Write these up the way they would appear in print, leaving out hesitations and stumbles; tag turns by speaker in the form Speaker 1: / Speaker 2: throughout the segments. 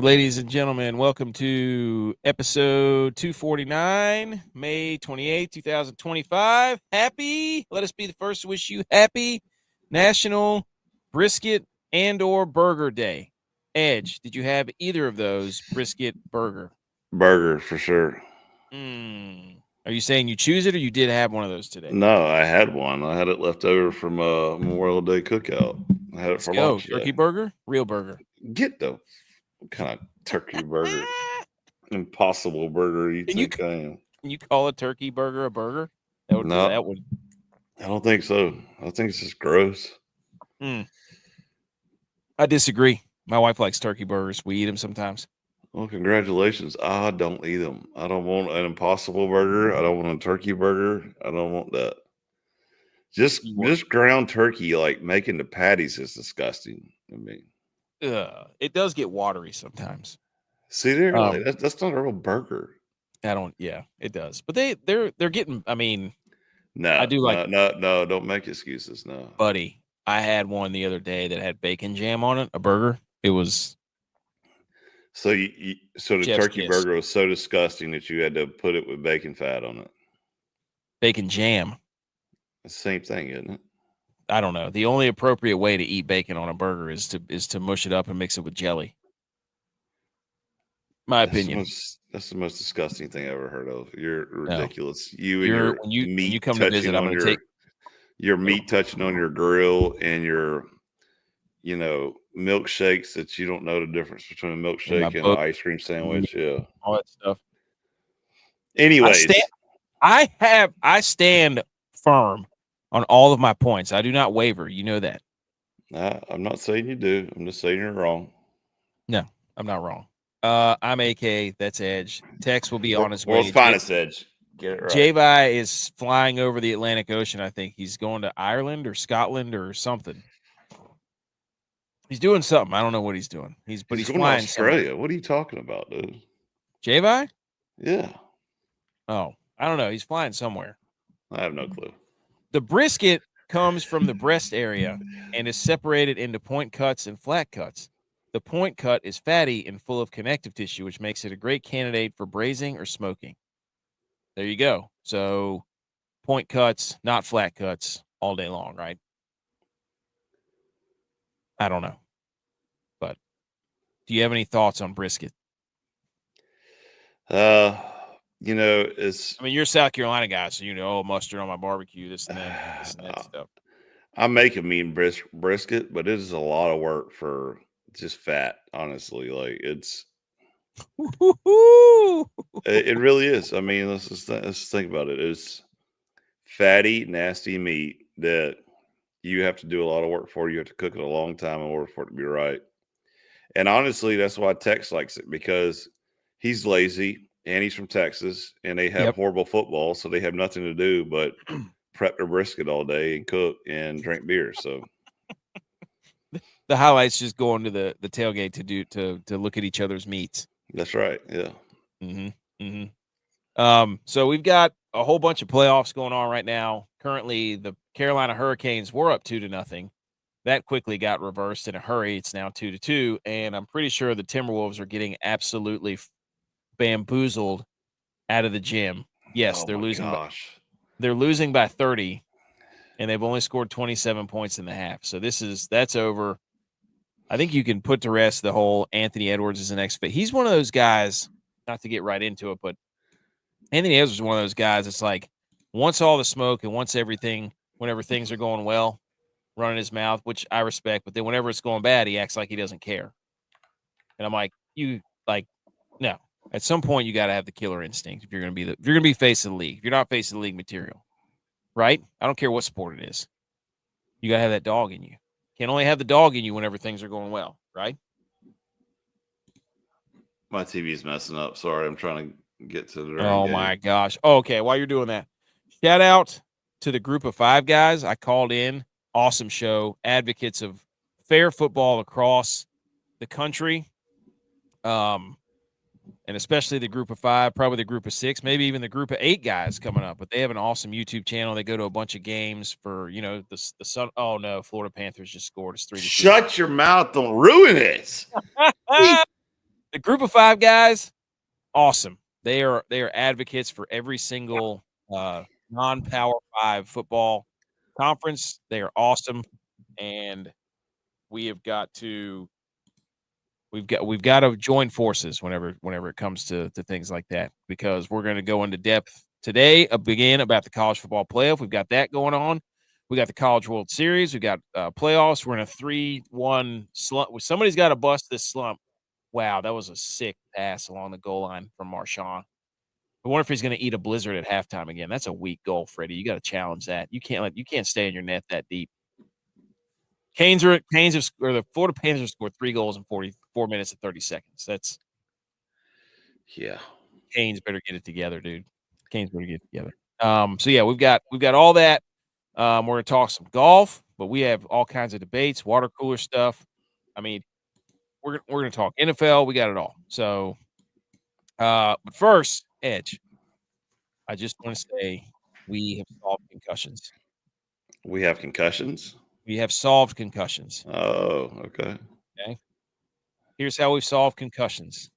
Speaker 1: ladies and gentlemen. Welcome to episode 249, May 28, 2025. Let us be the first to wish you happy National Brisket and or Burger Day. Edge, did you have either of those, brisket, burger?
Speaker 2: Burger, for sure.
Speaker 1: Are you saying you choose it or you did have one of those today?
Speaker 2: No, I had one. I had it left over from Memorial Day cookout. I had it for lunch.
Speaker 1: Turkey burger? Real burger.
Speaker 2: Get the kind of turkey burger, impossible burger you think I am.
Speaker 1: Can you call a turkey burger a burger?
Speaker 2: No,
Speaker 1: that would.
Speaker 2: I don't think so. I think it's just gross.
Speaker 1: I disagree. My wife likes turkey burgers. We eat them sometimes.
Speaker 2: Well, congratulations. I don't eat them. I don't want an impossible burger. I don't want a turkey burger. I don't want that. Just ground turkey, like making the patties, is disgusting. I mean,
Speaker 1: it does get watery sometimes.
Speaker 2: See there, that's not a real burger.
Speaker 1: Yeah, it does. But they're getting. I mean,
Speaker 2: no,
Speaker 1: I do like
Speaker 2: no. Don't make excuses. No,
Speaker 1: buddy. I had one the other day that had bacon jam on it. A burger. It was.
Speaker 2: So the turkey burger was so disgusting that you had to put it with bacon fat on it.
Speaker 1: Bacon jam.
Speaker 2: The same thing, isn't it?
Speaker 1: I don't know. The only appropriate way to eat bacon on a burger is to mush it up and mix it with jelly. My opinion.
Speaker 2: That's the most disgusting thing I ever heard of. You're ridiculous.
Speaker 1: No. When you come to visit, I'm going to take
Speaker 2: your meat touching on your grill and your, milkshakes that you don't know the difference between a milkshake and an ice cream sandwich. Yeah,
Speaker 1: all that stuff.
Speaker 2: Anyways,
Speaker 1: I stand firm on all of my points. I do not waver. You know that.
Speaker 2: I'm not saying you do. I'm just saying you're wrong.
Speaker 1: No, I'm not wrong. I'm AK. That's Edge. Tex will be on his way.
Speaker 2: World's finest Edge. Get it right.
Speaker 1: G.U.Y.S is flying over the Atlantic Ocean. I think he's going to Ireland or Scotland or something. He's doing something. I don't know what he's doing. He's flying
Speaker 2: to Australia. Somewhere. What are you talking about, dude?
Speaker 1: G.U.Y.S?
Speaker 2: Yeah.
Speaker 1: Oh, I don't know. He's flying somewhere.
Speaker 2: I have no clue.
Speaker 1: The brisket comes from the breast area and is separated into point cuts and flat cuts. The point cut is fatty and full of connective tissue, which makes it a great candidate for braising or smoking. There you go. So point cuts, not flat cuts, all day long, right? I don't know. But do you have any thoughts on brisket?
Speaker 2: It's.
Speaker 1: I mean, you're a South Carolina guy, so mustard on my barbecue, this and that stuff.
Speaker 2: I make a mean brisket, but it is a lot of work for just fat, honestly. Like it really is. I mean, let's think about it. It's fatty, nasty meat that you have to do a lot of work for. You have to cook it a long time in order for it to be right. And honestly, that's why Tex likes it, because he's lazy and he's from Texas and they have horrible football. So they have nothing to do but prep their brisket all day and cook and drink beer. So
Speaker 1: the highlights just going to the tailgate to look at each other's meats.
Speaker 2: That's right. Yeah.
Speaker 1: So we've got a whole bunch of playoffs going on right now. Currently, the Carolina Hurricanes were up 2-0. That quickly got reversed in a hurry. It's now 2-2, and I'm pretty sure the Timberwolves are getting absolutely bamboozled out of the gym. Yes, they're losing. They're losing by 30, and they've only scored 27 points in the half. So that's over. I think you can put to rest the whole Anthony Edwards is an expert. He's one of those guys, not to get right into it, but Anthony Edwards is one of those guys. It's like once all the smoke and once everything, whenever things are going well, running his mouth, which I respect. But then whenever it's going bad, he acts like he doesn't care. And I'm like, no. At some point, you got to have the killer instinct if you're going to be face of the league. If you're not face of the league material, right? I don't care what sport it is. You got to have that dog in you. Can't only have the dog in you whenever things are going well, right?
Speaker 2: My TV's messing up. Sorry, I'm trying to get to the.
Speaker 1: Oh my gosh. Okay, while you're doing that, shout out to the group of 5 guys I called in. Awesome show. Advocates of fair football across the country. And especially the group of 5, probably the group of 6, maybe even the group of 8 guys coming up. But they have an awesome YouTube channel. They go to a bunch of games for, the Sun. Oh, no, Florida Panthers just scored. It's 3-2.
Speaker 2: Shut your mouth. Don't ruin it.
Speaker 1: The group of 5 guys, awesome. They are advocates for every single non-Power 5 football conference. They are awesome, and we've got to join forces whenever it comes to things like that, because we're going to go into depth today again about the college football playoff. We've got that going on. We got the College World Series. We got playoffs. We're in a 3-1 slump. Somebody's got to bust this slump. Wow, that was a sick pass along the goal line from Marshawn. I wonder if he's going to eat a blizzard at halftime again. That's a weak goal, Freddie. You got to challenge that. You can't stay in your net that deep. The Florida Panthers have scored 3 goals in 44 minutes and 30 seconds. Canes better get it together, dude. Canes better get it together. So yeah, we've got all that. We're gonna talk some golf, but we have all kinds of debates, water cooler stuff. I mean, we're gonna talk NFL. We got it all. So, but first, Edge, I just want to say we have solved concussions.
Speaker 2: We have concussions?
Speaker 1: We have solved concussions.
Speaker 2: Oh, okay.
Speaker 1: Okay. Here's how we've solved concussions.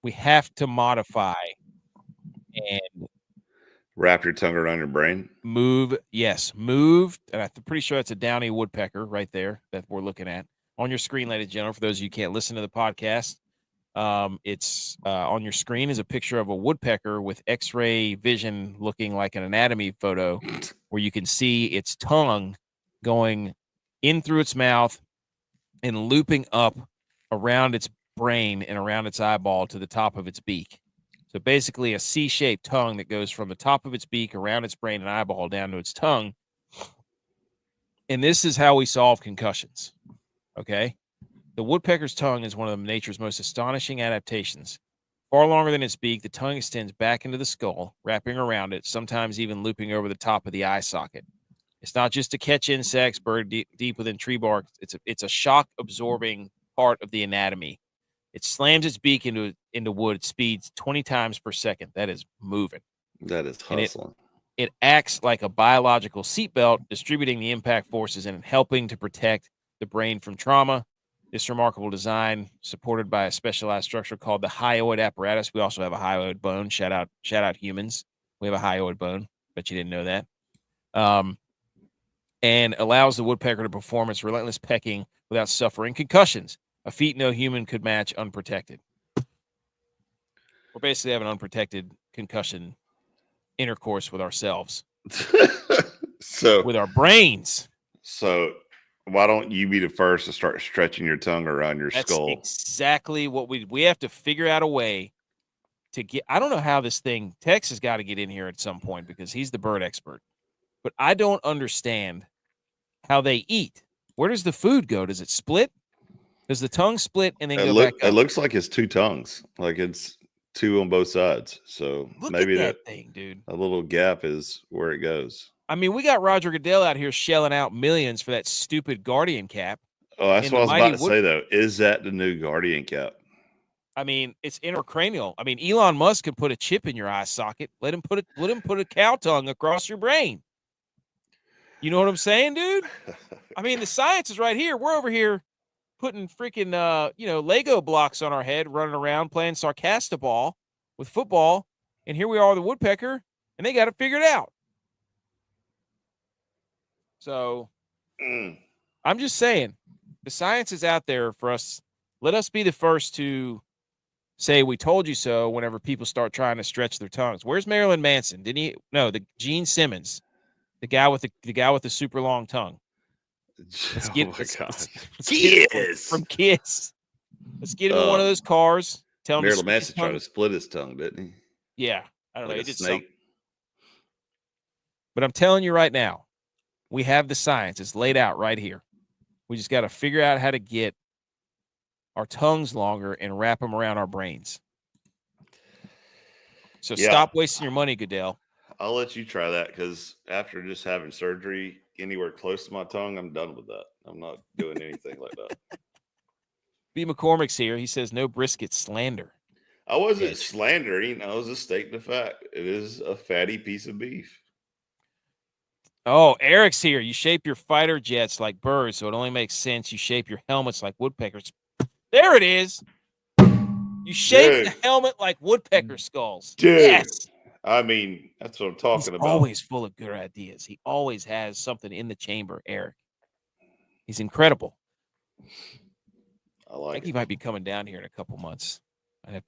Speaker 1: We have to modify and
Speaker 2: wrap your tongue around your brain.
Speaker 1: Move. And I'm pretty sure that's a downy woodpecker right there that we're looking at on your screen, ladies and gentlemen. For those of you who can't listen to the podcast, it's on your screen is a picture of a woodpecker with X-ray vision, looking like an anatomy photo, where you can see its tongue going in through its mouth and looping up around its brain and around its eyeball to the top of its beak. So basically a C-shaped tongue that goes from the top of its beak around its brain and eyeball down to its tongue. And this is how we solve concussions. Okay. The woodpecker's tongue is one of nature's most astonishing adaptations. Far longer than its beak, the tongue extends back into the skull, wrapping around it, sometimes even looping over the top of the eye socket. It's not just to catch insects buried deep within tree bark. It's a shock-absorbing part of the anatomy. It slams its beak into wood at speeds 20 times per second. That is moving.
Speaker 2: That is hustling.
Speaker 1: It acts like a biological seatbelt, distributing the impact forces and helping to protect the brain from trauma. This remarkable design, supported by a specialized structure called the hyoid apparatus. We also have a hyoid bone. Shout out humans. We have a hyoid bone. Bet you didn't know that. And allows the woodpecker to perform its relentless pecking without suffering concussions, a feat no human could match unprotected. We're basically having unprotected concussion intercourse with ourselves.
Speaker 2: So
Speaker 1: with our brains.
Speaker 2: So why don't you be the first to start stretching your tongue around your skull?
Speaker 1: That's exactly what we have to figure out a way to get. I don't know how this thing, Tex has got to get in here at some point because he's the bird expert. But I don't understand how they eat. Where does the food go? Does it split? Does the tongue split and then go back up?
Speaker 2: It looks like it's 2 tongues. Like it's 2 on both sides. So maybe
Speaker 1: that thing, dude.
Speaker 2: A little gap is where it goes.
Speaker 1: I mean, we got Roger Goodell out here shelling out millions for that stupid Guardian cap.
Speaker 2: Oh, that's what I was about to say, though. Is that the new Guardian cap?
Speaker 1: I mean, it's intracranial. I mean, Elon Musk can put a chip in your eye socket. Let him put a cow tongue across your brain. You know what I'm saying, dude? I mean, the science is right here. We're over here putting freaking Lego blocks on our head, running around playing sarcastaball with football, and here we are, the woodpecker, and they got it figured out. So I'm just saying, the science is out there for us. Let us be the first to say we told you so whenever people start trying to stretch their tongues. Where's Marilyn Manson? Didn't he? No, the Gene Simmons, the guy with the super long tongue.
Speaker 2: Let's get from
Speaker 1: Kiss. Let's get him in one of those cars. Tell him
Speaker 2: Marilyn Manson tried to split his tongue, didn't he?
Speaker 1: Yeah, I don't know. He did
Speaker 2: snake.
Speaker 1: Something. But I'm telling you right now, we have the science. It's laid out right here. We just got to figure out how to get our tongues longer and wrap them around our brains. So stop wasting your money, Goodell.
Speaker 2: I'll let you try that because after just having surgery anywhere close to my tongue, I'm done with that. I'm not doing anything like that.
Speaker 1: B. McCormick's here. He says no brisket slander.
Speaker 2: I wasn't slandering. I was just stating the fact. It is a fatty piece of beef.
Speaker 1: Oh, Eric's here. You shape your fighter jets like birds, so it only makes sense you shape your helmets like woodpeckers. There it is. You shape the
Speaker 2: Dude.
Speaker 1: helmet like woodpecker skulls.
Speaker 2: Dude.
Speaker 1: Yes.
Speaker 2: I mean, that's what I'm talking
Speaker 1: He's
Speaker 2: about.
Speaker 1: always full of good ideas. He always has something in the chamber, Eric. He's incredible. I think he might be coming down here in a couple months.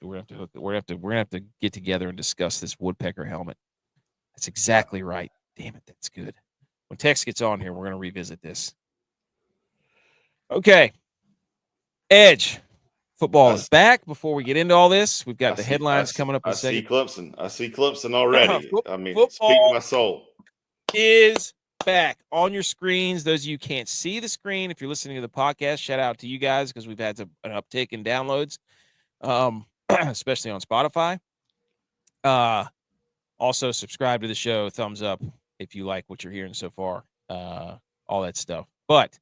Speaker 1: We're gonna have to get together and discuss this woodpecker helmet. That's exactly right. Damn it, that's good. When Tex gets on here, we're gonna revisit this. Okay. Edge. Football is back. Before we get into all this, we've got the headlines coming up in a second.
Speaker 2: I see Clemson already. I mean,
Speaker 1: football
Speaker 2: speak to my soul.
Speaker 1: Is back on your screens. Those of you who can't see the screen, if you're listening to the podcast, shout out to you guys because we've had an uptick in downloads, especially on Spotify. Also, subscribe to the show. Thumbs up if you like what you're hearing so far. All that stuff. But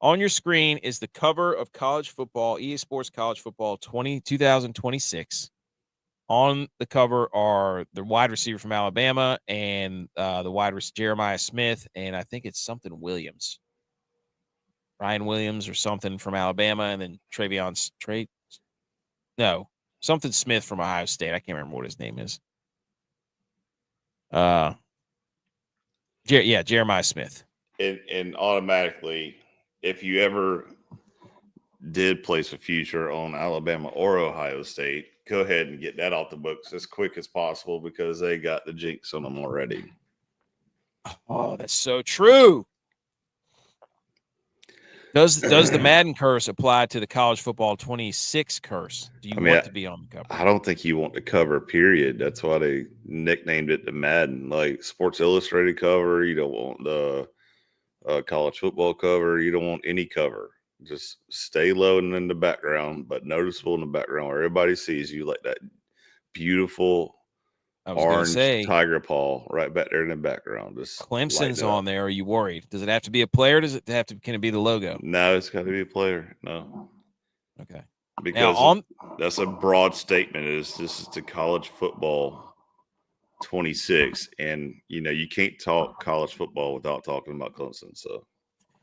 Speaker 1: on your screen is the cover of college football, EA Sports College Football 2026. On the cover are the wide receiver from Alabama and the wide receiver Jeremiah Smith, and I think it's something Williams, Ryan Williams or something from Alabama, and then something Smith from Ohio State. I can't remember what his name is. Jeremiah Smith.
Speaker 2: And automatically, if you ever did place a future on Alabama or Ohio State, go ahead and get that off the books as quick as possible because they got the jinx on them already.
Speaker 1: Oh, that's so true. Does the Madden curse apply to the college football 26 curse? Do you want to be on the cover?
Speaker 2: I don't think you want the cover, period. That's why they nicknamed it the Madden. Like Sports Illustrated cover, you don't want the college football cover. You don't want any cover. Just stay low and in the background, but noticeable in the background where everybody sees you, like that beautiful orange tiger paw right back there in the background. Just
Speaker 1: Clemson's on there. Are you worried? Does it have to be a player? Can it be the logo?
Speaker 2: No, it's got to be a player. No.
Speaker 1: Okay.
Speaker 2: Because that's a broad statement. This is the college football 26, and you can't talk college football without talking about Clemson. So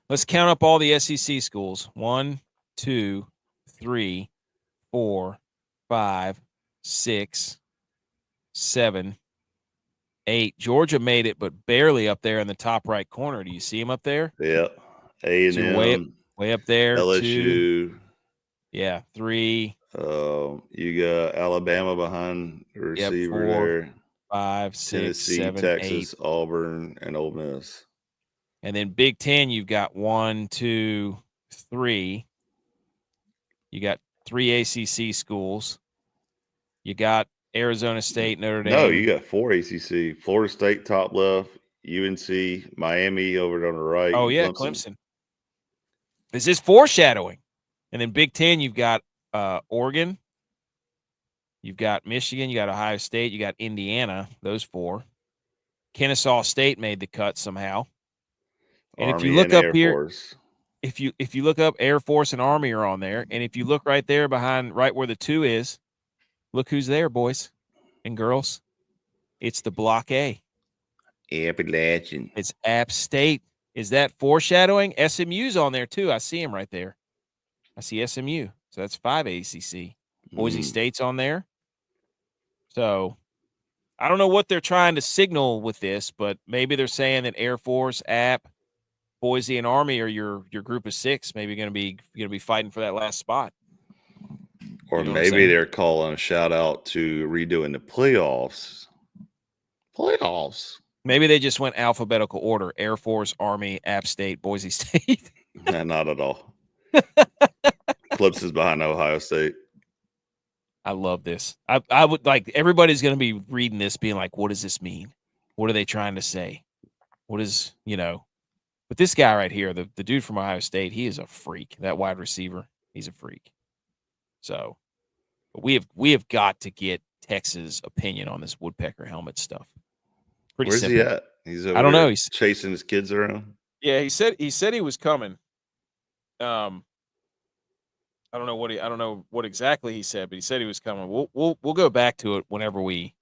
Speaker 1: let's count up all the SEC schools. 1, 2, 3, 4, 5, 6, 7, 8. Georgia made it, but barely up there in the top right corner. Do you see him up there?
Speaker 2: Yeah. A&M.
Speaker 1: Way up there.
Speaker 2: LSU.
Speaker 1: 2. Yeah. 3.
Speaker 2: You got Alabama behind the receiver
Speaker 1: 4,
Speaker 2: there.
Speaker 1: 5, 6,
Speaker 2: Tennessee,
Speaker 1: 7,
Speaker 2: Texas,
Speaker 1: 8.
Speaker 2: Auburn, and Ole Miss.
Speaker 1: And then Big Ten, you've got 1, 2, 3. You got 3 ACC schools. You got Arizona State, Notre Dame.
Speaker 2: No, you got 4 ACC. Florida State, top left. UNC, Miami over on the right.
Speaker 1: Oh, yeah, Clemson. This is foreshadowing. And then Big Ten, you've got Oregon. You've got Michigan. You got Ohio State. You got Indiana. Those 4. Kennesaw State made the cut somehow. And
Speaker 2: Army
Speaker 1: if you look
Speaker 2: up
Speaker 1: Air
Speaker 2: here,
Speaker 1: Force. if you look up, Air Force and Army are on there. And if you look right there right where the 2 is, look who's there, boys and girls. It's the Block A.
Speaker 2: Appalachian.
Speaker 1: It's App State. Is that foreshadowing? SMU's on there too. I see him right there. I see SMU. So that's 5 ACC. Boise State's on there. So I don't know what they're trying to signal with this, but maybe they're saying that Air Force, App, Boise, and Army are your group of 6. Maybe going to be fighting for that last spot.
Speaker 2: Or maybe they're calling a shout out to redoing the playoffs.
Speaker 1: Maybe they just went alphabetical order: Air Force, Army, App State, Boise State.
Speaker 2: Not at all. Clemson's behind Ohio State.
Speaker 1: I love this. I would like everybody's going to be reading this, being like, "What does this mean? What are they trying to say? What is But this guy right here, the dude from Ohio State, he is a freak. That wide receiver, he's a freak. So, but we have got to get Tex's opinion on this woodpecker helmet stuff.
Speaker 2: Where's
Speaker 1: simple.
Speaker 2: He at? He's over
Speaker 1: I don't know. He's
Speaker 2: chasing his kids around.
Speaker 1: Yeah, he said he was coming. I don't know what exactly he said, but he said he was coming. We'll go back to it whenever we,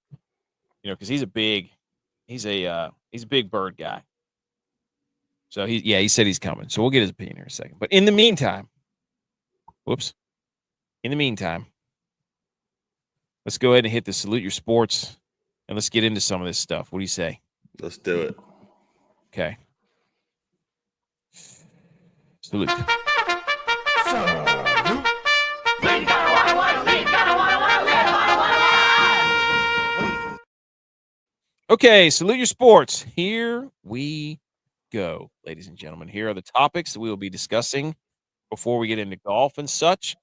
Speaker 1: because he's a big bird guy. So he said he's coming. So we'll get his opinion here in a second. But in the meantime, let's go ahead and hit the Salute Your Sports, and let's get into some of this stuff. What do you say?
Speaker 2: Let's do it.
Speaker 1: Okay. Salute. Okay, Salute Your Sports. Here we go, ladies and gentlemen. Here are the topics that we will be discussing before we get into golf and such.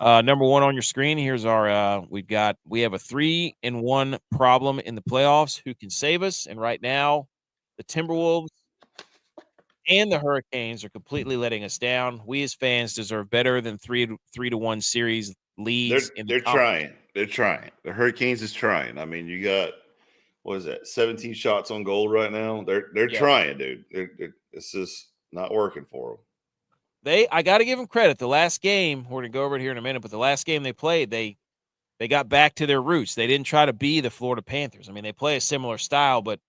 Speaker 1: Number one on your screen, here's our we have a 3-1 problem in the playoffs. Who can save us? And right now, the Timberwolves and the Hurricanes are completely letting us down. We as fans deserve better than 3-1 series leads.
Speaker 2: They're trying. They're trying. The Hurricanes is trying. I mean, you got, what is that, 17 shots on goal right now? They're trying, dude. It's just not working for them.
Speaker 1: I got to give them credit. The last game, we're going to go over it here in a minute, but the last game they played, they got back to their roots. They didn't try to be the Florida Panthers. I mean, they play a similar style, but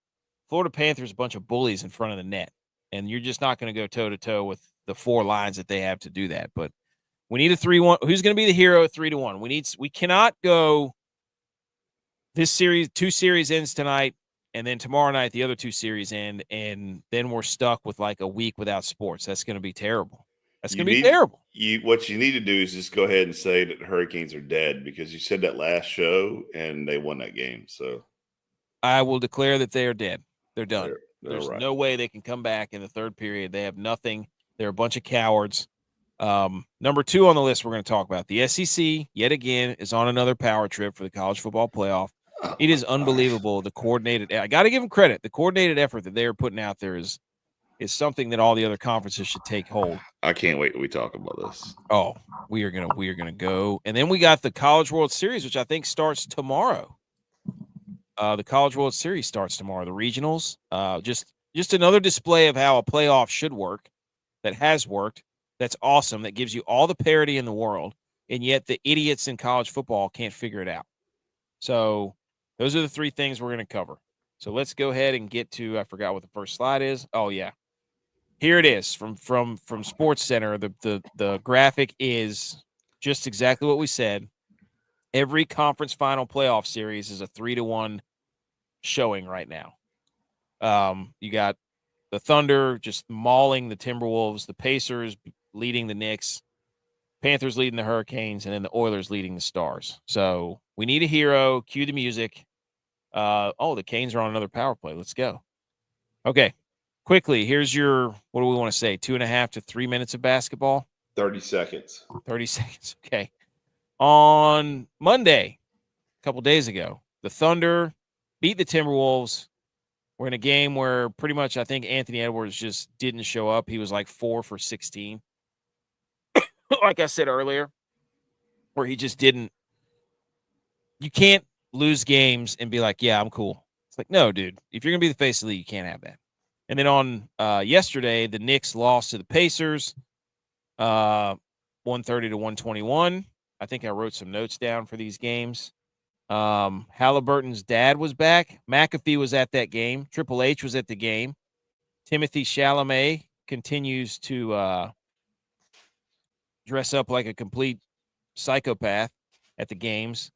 Speaker 1: Florida Panthers, a bunch of bullies in front of the net, and you're just not going to go toe-to-toe with the four lines that they have to do that. But we need a 3-1. Who's going to be the hero at 3-1? We cannot go this series, 2 series ends tonight, and then tomorrow night the other 2 series end, and then we're stuck with like a week without sports. That's going to be terrible. That's going to be terrible.
Speaker 2: What you need to do is just go ahead and say that the Hurricanes are dead, because you said that last show and they won that game. So
Speaker 1: I will declare that they are dead. They're done.
Speaker 2: There's
Speaker 1: right. No way they can come back in the third period. They have nothing. They're a bunch of cowards. Number 2 on the list we're going to talk about. The SEC, yet again, is on another power trip for the college football playoff. It is unbelievable. The coordinated – I got to give them credit. The coordinated effort that they are putting out there is something that all the other conferences should take hold.
Speaker 2: I can't wait till we talk about this.
Speaker 1: Oh, we are gonna go. And then we got the College World Series, which I think starts tomorrow. The College World Series starts tomorrow. The regionals, just another display of how a playoff should work, that has worked. That's awesome. That gives you all the parity in the world, and yet the idiots in college football can't figure it out. So those are the 3 things we're going to cover. So let's go ahead and get to, I forgot what the first slide is. Oh yeah. Here it is from Sports Center. The graphic is just exactly what we said. Every conference final playoff series is a 3-1 showing right now. You got the Thunder just mauling the Timberwolves, the Pacers leading the Knicks, Panthers leading the Hurricanes, and then the Oilers leading the Stars. So we need a hero. Cue the music. The Canes are on another power play. Let's go. Okay. Quickly, here's your, what do we want to say, 2.5 to 3 minutes of basketball?
Speaker 2: 30 seconds.
Speaker 1: 30 seconds, okay. On Monday, a couple days ago, the Thunder beat the Timberwolves. We're in a game where pretty much I think Anthony Edwards just didn't show up. He was like 4 for 16. Like I said earlier, where he just didn't. You can't lose games and be like, yeah, I'm cool. It's like, no, dude. If you're going to be the face of the league, you can't have that. And then on yesterday, the Knicks lost to the Pacers, 130 to 121. I think I wrote some notes down for these games. Halliburton's dad was back. McAfee was at that game. Triple H was at the game. Timothy Chalamet continues to dress up like a complete psychopath at the games.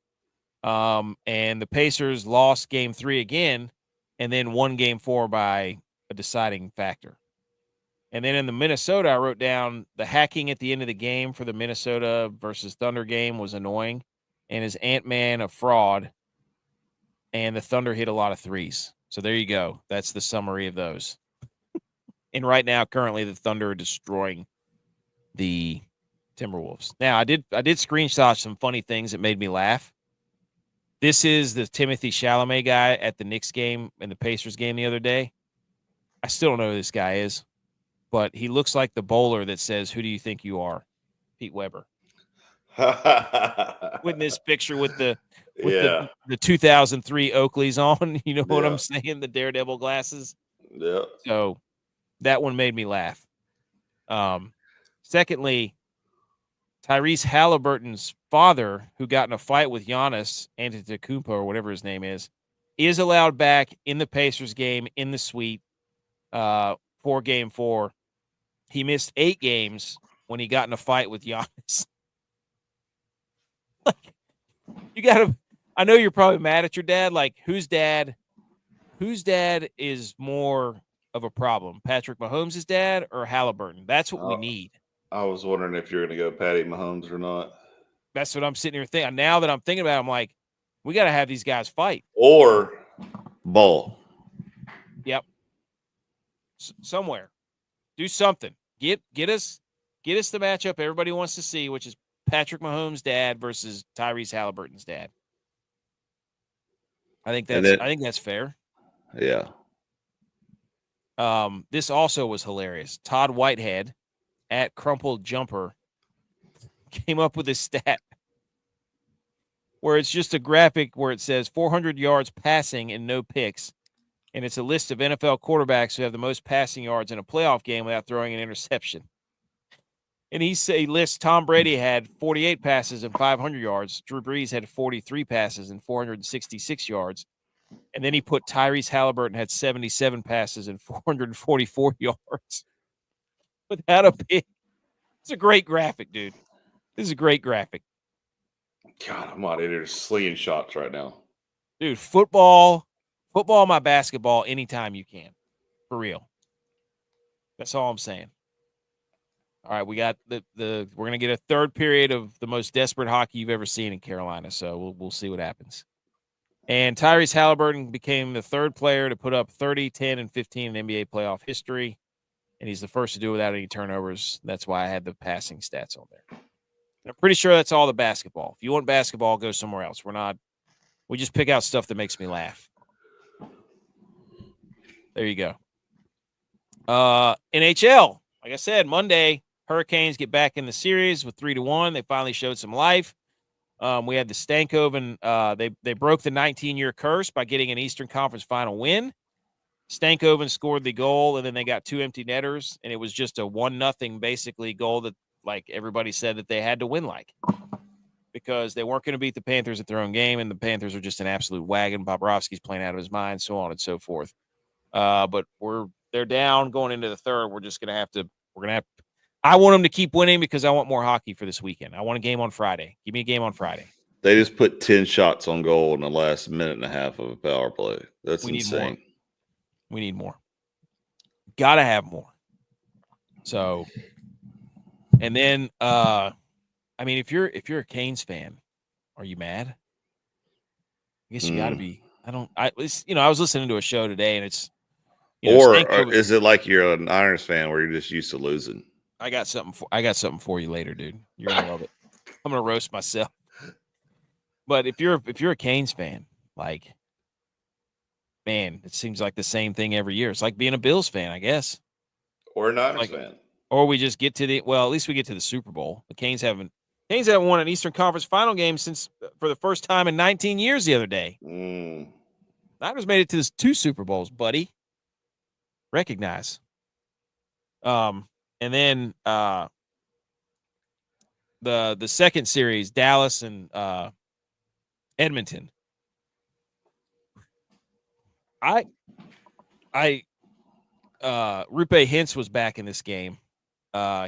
Speaker 1: And the Pacers lost game 3 again, and then won game 4 by a deciding factor. And then in the Minnesota, I wrote down the hacking at the end of the game for the Minnesota versus Thunder game was annoying. And is Ant-Man a fraud? And the Thunder hit a lot of threes. So there you go. That's the summary of those. And right now, currently, the Thunder are destroying the Timberwolves. Now, I did screenshot some funny things that made me laugh. This is the Timothy Chalamet guy at the Knicks game and the Pacers game the other day. I still don't know who this guy is, but he looks like the bowler that says, "Who do you think you are?" Pete Weber. With this picture with the 2003 Oakleys on, you know what I'm saying? The Daredevil glasses.
Speaker 2: Yeah.
Speaker 1: So that one made me laugh. Secondly, Tyrese Halliburton's father, who got in a fight with Giannis Antetokounmpo or whatever his name is allowed back in the Pacers game in the suite for game 4. He missed 8 games when he got in a fight with Giannis. You got I know you're probably mad at your dad. Like, whose dad is more of a problem? Patrick Mahomes' dad or Halliburton? That's what we need.
Speaker 2: I was wondering if you're going to go Patty Mahomes or not.
Speaker 1: That's what I'm sitting here thinking. Now that I'm thinking about it, I'm like, we got to have these guys fight.
Speaker 2: Or Ball.
Speaker 1: Yep. Somewhere. Do something. Get us the matchup everybody wants to see, which is Patrick Mahomes' dad versus Tyrese Halliburton's dad. I think that's fair.
Speaker 2: Yeah.
Speaker 1: This also was hilarious. Todd Whitehead at Crumpled Jumper came up with a stat where it's just a graphic where it says 400 yards passing and no picks. And it's a list of NFL quarterbacks who have the most passing yards in a playoff game without throwing an interception. And he lists Tom Brady had 48 passes and 500 yards. Drew Brees had 43 passes and 466 yards. And then he put Tyrese Halliburton had 77 passes and 444 yards without a pick. It's a great graphic, dude. This is a great graphic.
Speaker 2: God, I'm out of here slinging shots right now.
Speaker 1: Dude, football, my basketball, anytime you can. For real. That's all I'm saying. All right, we got we're gonna get a third period of the most desperate hockey you've ever seen in Carolina. So we'll see what happens. And Tyrese Halliburton became the third player to put up 30, 10, and 15 in NBA playoff history. And he's the first to do it without any turnovers. That's why I had the passing stats on there. And I'm pretty sure that's all the basketball. If you want basketball, go somewhere else. We just pick out stuff that makes me laugh. There you go. NHL. Like I said, Monday, Hurricanes get back in the series with 3-1. They finally showed some life. We had the Stankoven. They broke the 19-year curse by getting an Eastern Conference final win. Stankoven scored the goal, and then they got two empty netters, and it was just a 1-0 basically goal that, like, everybody said that they had to win, like, because they weren't going to beat the Panthers at their own game, and the Panthers are just an absolute wagon. Bobrovsky's playing out of his mind, so on and so forth. But they're down going into the third. We're going to have I want them to keep winning because I want more hockey for this weekend. I want a game on Friday. Give me a game on Friday.
Speaker 2: They just put 10 shots on goal in the last minute and a half of a power play. That's insane.
Speaker 1: We need more. Got to have more. So, and then, I mean, if you're a Canes fan, are you mad? I guess you got to be. I was listening to a show today, and it's,
Speaker 2: or is it like you're an Irons fan where you're just used to losing?
Speaker 1: I got something for you later, dude. You're gonna love it. I'm gonna roast myself. But if you're a Canes fan, like, man, it seems like the same thing every year. It's like being a Bills fan, I guess.
Speaker 2: Or a Niners fan.
Speaker 1: Or we just get to at least we get to the Super Bowl. The Canes haven't won an Eastern Conference final game for the first time in 19 years the other day. Niners made it to 2 Super Bowls, buddy. Recognize. And then the second series, Dallas and Edmonton. Rupe Hintz was back in this game.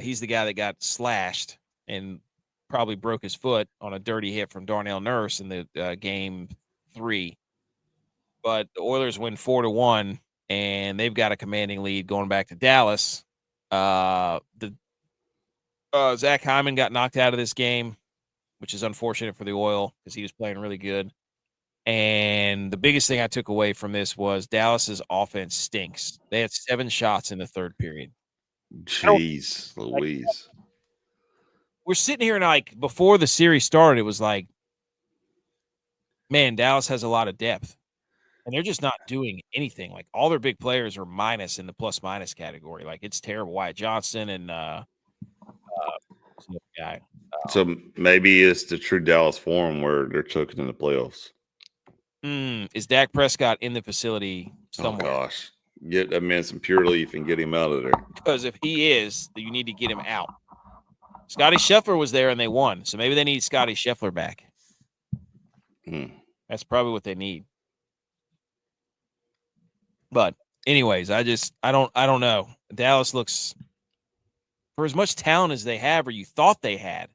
Speaker 1: He's the guy that got slashed and probably broke his foot on a dirty hit from Darnell Nurse in the game 3. But the Oilers win 4-1, and they've got a commanding lead going back to Dallas. Zach Hyman got knocked out of this game, which is unfortunate for the Oil because he was playing really good. And the biggest thing I took away from this was Dallas's offense stinks. They had 7 shots in the third period.
Speaker 2: Jeez Louise.
Speaker 1: We're sitting here and, like, before the series started, it was like, man, Dallas has a lot of depth. And they're just not doing anything. Like, all their big players are minus in the plus-minus category. Like, it's terrible. Wyatt Johnson and some other guy.
Speaker 2: So maybe it's the true Dallas form where they're choking in the playoffs.
Speaker 1: Is Dak Prescott in the facility somewhere?
Speaker 2: Oh, gosh. Get that man some Pure Leaf and get him out of there.
Speaker 1: Because if he is, you need to get him out. Scotty Scheffler was there and they won. So maybe they need Scotty Scheffler back. That's probably what they need. But anyways, I don't know. Dallas looks, for as much talent as they have, or you thought they had.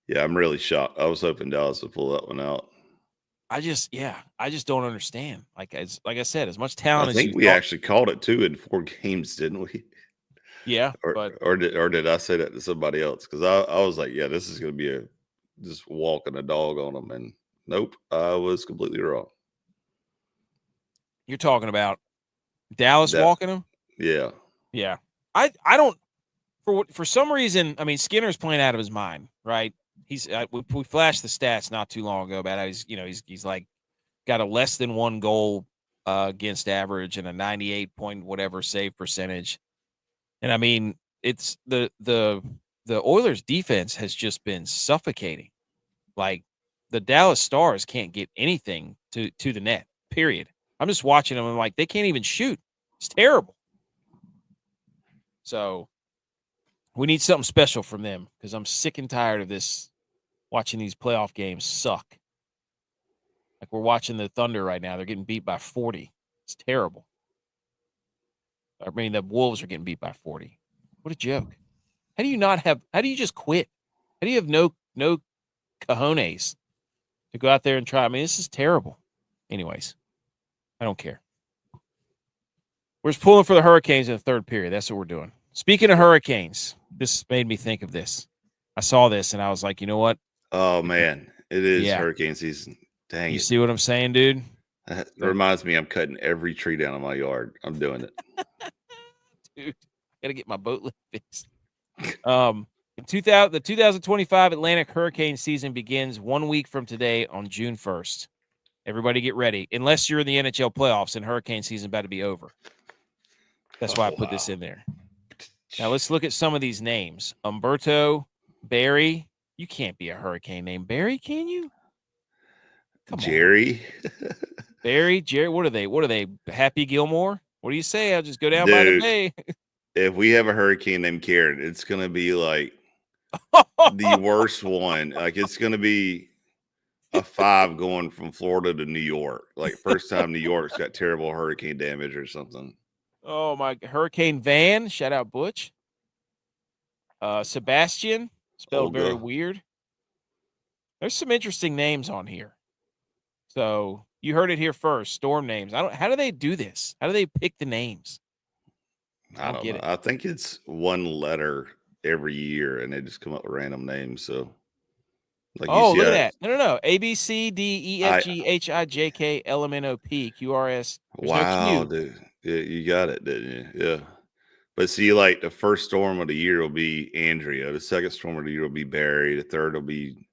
Speaker 2: Yeah, I'm really shocked. I was hoping Dallas would pull that one out.
Speaker 1: I just don't understand. Like I said, as much
Speaker 2: I
Speaker 1: talent as
Speaker 2: think
Speaker 1: you
Speaker 2: we
Speaker 1: thought.
Speaker 2: actually called it 2 in 4 games, didn't we?
Speaker 1: Yeah, but
Speaker 2: Or did I say that to somebody else? Because I was like, yeah, this is going to be just walking a dog on them, and nope, I was completely wrong.
Speaker 1: you're talking about Dallas
Speaker 2: That
Speaker 1: walking them.
Speaker 2: yeah,
Speaker 1: Yeah, I don't for some reason. I mean, Skinner's playing out of his mind, right? He's we flashed the stats not too long ago about how he's like got a less than 1 goal against average and a 98 point whatever save percentage. And I mean, it's the Oilers defense has just been suffocating. Like the Dallas Stars can't get anything to the net. Period. I'm just watching them and I'm like, they can't even shoot. It's terrible. So we need something special from them because I'm sick and tired of this watching these playoff games suck. Like we're watching the Thunder right now. They're getting beat by 40. It's terrible. I mean, the Wolves are getting beat by 40. What a joke. How do you just quit? How do you have no cojones to go out there and try? I mean, this is terrible. Anyways, I don't care. We're just pulling for the Hurricanes in the third period. That's what we're doing. Speaking of Hurricanes, this made me think of this. I saw this and I was like, you know what?
Speaker 2: oh man, it is
Speaker 1: Yeah.
Speaker 2: hurricane season. Dang
Speaker 1: You
Speaker 2: it!
Speaker 1: see what I'm saying, dude?
Speaker 2: That reminds me, I'm cutting every tree down in my yard. I'm doing it.
Speaker 1: Dude, I gotta get my boat lift fixed. The 2025 Atlantic hurricane season begins 1 week from today on June 1st. Everybody get ready. Unless you're in the NHL playoffs and hurricane season about to be over. That's why I put this in there. Now let's look at some of these names. Umberto, Barry. You can't be a hurricane named Barry, can you? Come
Speaker 2: Jerry.
Speaker 1: on. Barry, Jerry. What are they? What are they? Happy Gilmore? What do you say? I'll just go down by the
Speaker 2: Dude,
Speaker 1: bay.
Speaker 2: if we have a hurricane named Karen, it's gonna be like the worst one. Like it's gonna be a 5 going from Florida to New York. Like first time New York's got terrible hurricane damage or something.
Speaker 1: Oh my! Hurricane Van. Shout out Butch. Sebastian, spelled very weird. There's some interesting names on here. So you heard it here first. Storm names. How do they do this? How do they pick the names?
Speaker 2: I don't
Speaker 1: get
Speaker 2: know.
Speaker 1: it.
Speaker 2: I think it's one letter every year, and they just come up with random names. So, like you
Speaker 1: Oh,
Speaker 2: see,
Speaker 1: look at that. No. A, B, C, D, E, F,
Speaker 2: I
Speaker 1: G, H, I, J, K, L, M, N, O, P, Q, R, S. There's no
Speaker 2: wow,
Speaker 1: Q.
Speaker 2: dude, yeah, you got it, didn't you? Yeah. But see, like the first storm of the year will be Andrea. The second storm of the year will be Barry. The third will be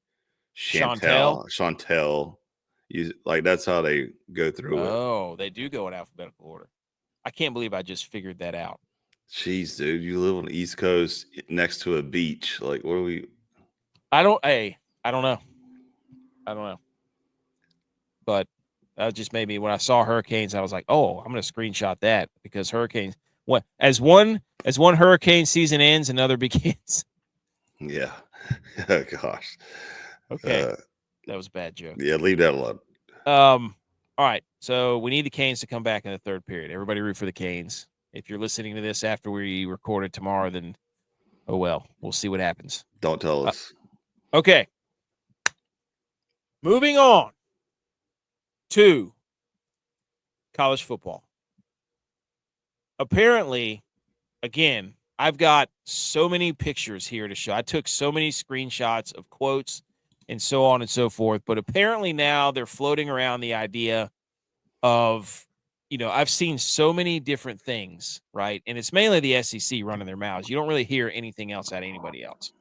Speaker 1: Chantel.
Speaker 2: Chantel. You like that's how they go through it.
Speaker 1: Oh, they do go in alphabetical order. I can't believe I just figured that out.
Speaker 2: Jeez, dude, you live on the East Coast next to a beach. Like, what are we?
Speaker 1: I don't know. But that just made me, when I saw hurricanes, I was like, oh, I'm going to screenshot that because hurricanes, as one hurricane season ends, another begins.
Speaker 2: Yeah. Oh, gosh.
Speaker 1: Okay. That was a bad joke.
Speaker 2: Yeah, leave that alone.
Speaker 1: All right. So we need the Canes to come back in the third period. Everybody root for the Canes. If you're listening to this after we record it tomorrow, then oh well, we'll see what happens.
Speaker 2: Don't tell us.
Speaker 1: Okay. Moving on to college football. Apparently, again, I've got so many pictures here to show. I took so many screenshots of quotes and so on and so forth. But apparently now they're floating around the idea of, I've seen so many different things, right? And it's mainly the SEC running their mouths. You don't really hear anything else out of anybody else,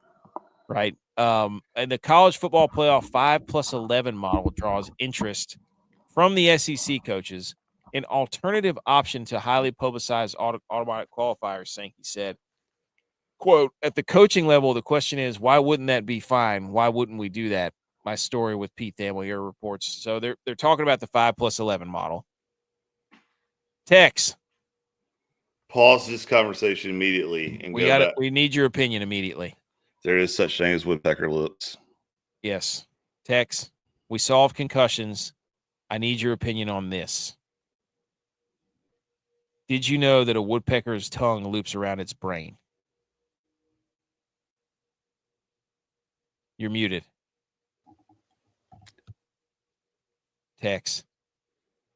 Speaker 1: right? And the college football playoff 5+11 model draws interest from the SEC coaches, an alternative option to highly publicized automatic qualifiers, Sankey said. Quote, at the coaching level, the question is, why wouldn't that be fine? Why wouldn't we do that? My story with Pete Thamel here reports. So they're talking about the 5+11 model. Tex.
Speaker 2: Pause this conversation immediately and go back.
Speaker 1: We need your opinion immediately.
Speaker 2: There is such thing as woodpecker lips.
Speaker 1: Yes. Tex, we solve concussions. I need your opinion on this. Did you know that a woodpecker's tongue loops around its brain? You're muted. Tex.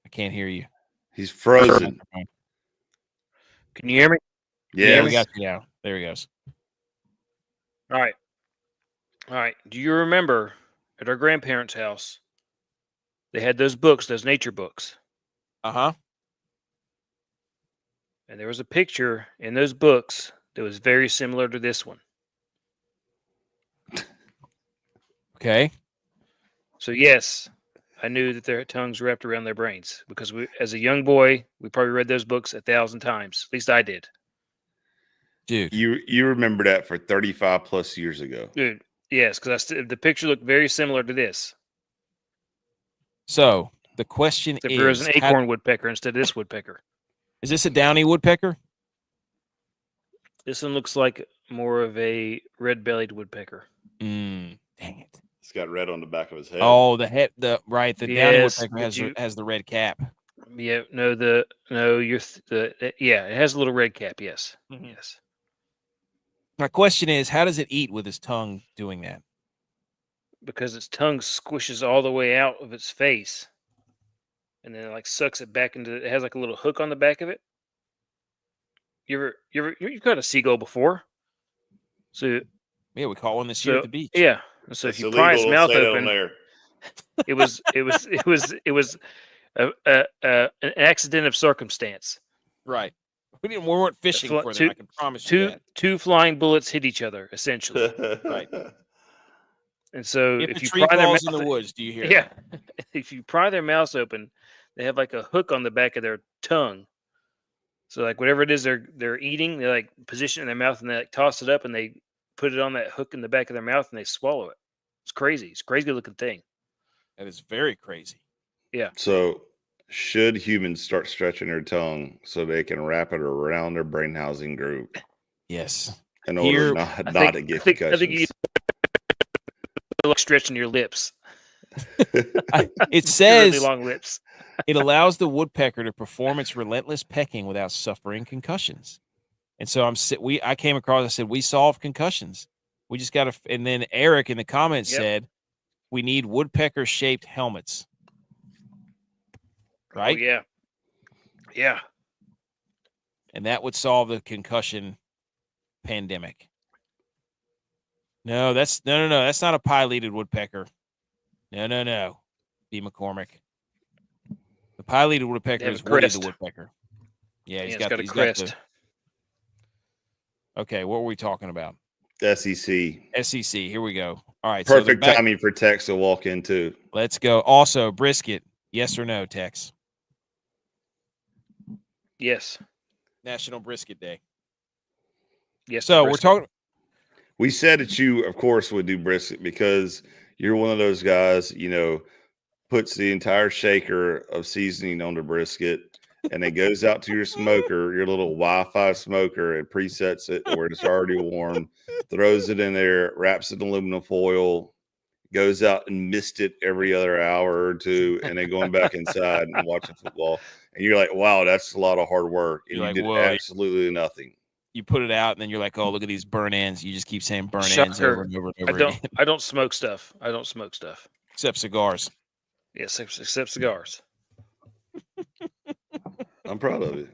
Speaker 1: I can't hear you.
Speaker 2: He's frozen.
Speaker 3: Can you hear me?
Speaker 1: Yeah, we
Speaker 2: Yes.
Speaker 1: got you now. There he goes.
Speaker 3: All right. Do you remember at our grandparents' house, they had those books, those nature books,
Speaker 1: Uh-huh.
Speaker 3: and there was a picture in those books that was very similar to this one.
Speaker 1: Okay.
Speaker 3: So yes, I knew that their tongues wrapped around their brains because as a young boy, we probably read those books 1,000 times. At least I did.
Speaker 1: Dude.
Speaker 2: You remember that for 35 plus years ago.
Speaker 3: Dude, yes, because the picture looked very similar to this.
Speaker 1: So the question
Speaker 3: Except there was
Speaker 1: is,
Speaker 3: an acorn woodpecker instead of this woodpecker.
Speaker 1: is this a downy woodpecker?
Speaker 3: This one looks like more of a red-bellied woodpecker.
Speaker 1: Dang it.
Speaker 2: He's got red on the back of his head.
Speaker 1: Oh, the head, the downy
Speaker 3: Yes,
Speaker 1: woodpecker has the red cap.
Speaker 3: Yeah, it has a little red cap. Yes, yes.
Speaker 1: My question is, how does it eat with its tongue doing that?
Speaker 3: Because its tongue squishes all the way out of its face, and then it like sucks it back into. It has like a little hook on the back of it. You've caught a seagull before, so
Speaker 1: Yeah, we caught one this year at the beach.
Speaker 3: Yeah, so
Speaker 2: It's
Speaker 3: if you
Speaker 2: illegal.
Speaker 3: pry its
Speaker 2: Don't
Speaker 3: mouth
Speaker 2: say that on
Speaker 3: open,
Speaker 2: there.
Speaker 3: it was an accident of circumstance.
Speaker 1: Right. We weren't fishing for them. I can promise you that.
Speaker 3: Two flying bullets hit each other essentially.
Speaker 1: Right.
Speaker 3: And so
Speaker 1: If
Speaker 3: if
Speaker 1: the
Speaker 3: you
Speaker 1: tree
Speaker 3: pry their
Speaker 1: falls in
Speaker 3: mouth,
Speaker 1: the woods, do you hear?
Speaker 3: yeah, if you pry their mouths open, they have like a hook on the back of their tongue. So like whatever it is they're eating, they like position it in their mouth and they like toss it up and they put it on that hook in the back of their mouth and they swallow it. It's crazy. It's a crazy looking thing.
Speaker 1: That is very crazy.
Speaker 3: Yeah.
Speaker 2: So, should humans start stretching their tongue so they can wrap it around their brain housing group
Speaker 1: Yes.
Speaker 2: in order not to get concussions?
Speaker 3: I think you like stretching your lips.
Speaker 1: It says
Speaker 3: really long lips.
Speaker 1: It allows the woodpecker to perform its relentless pecking without suffering concussions. And so I came across, I said, we solve concussions. We just got to, and then Eric in the comments said, we need woodpecker shaped helmets. Right?
Speaker 3: Oh, yeah. Yeah.
Speaker 1: And that would solve the concussion pandemic. No, that's not a pileated woodpecker. No. B. McCormick. The pileated woodpecker is Woody the woodpecker. Yeah, he's got a crest. Okay, what were we talking about?
Speaker 2: SEC.
Speaker 1: SEC. Here we go. All right.
Speaker 2: Perfect timing for Tex to walk in too.
Speaker 1: Let's go. Also, Brisket. Yes or no, Tex?
Speaker 3: Yes.
Speaker 1: National Brisket Day.
Speaker 3: Yes.
Speaker 1: So we're talking.
Speaker 2: We said that you, of course, would do brisket because you're one of those guys, puts the entire shaker of seasoning on the brisket and it goes out to your smoker, your little Wi-Fi smoker, and presets it where it's already warm, throws it in there, wraps it in aluminum foil, goes out and mist it every other hour or two, and then going back inside and watching football. And you're like, wow, that's a lot of hard work. And you did absolutely nothing.
Speaker 1: You put it out, and then you're like, oh, look at these burn ends. You just keep saying burn ends over and over and over again.
Speaker 3: I don't smoke stuff.
Speaker 1: Except cigars.
Speaker 3: Yes, except cigars.
Speaker 2: I'm proud of it.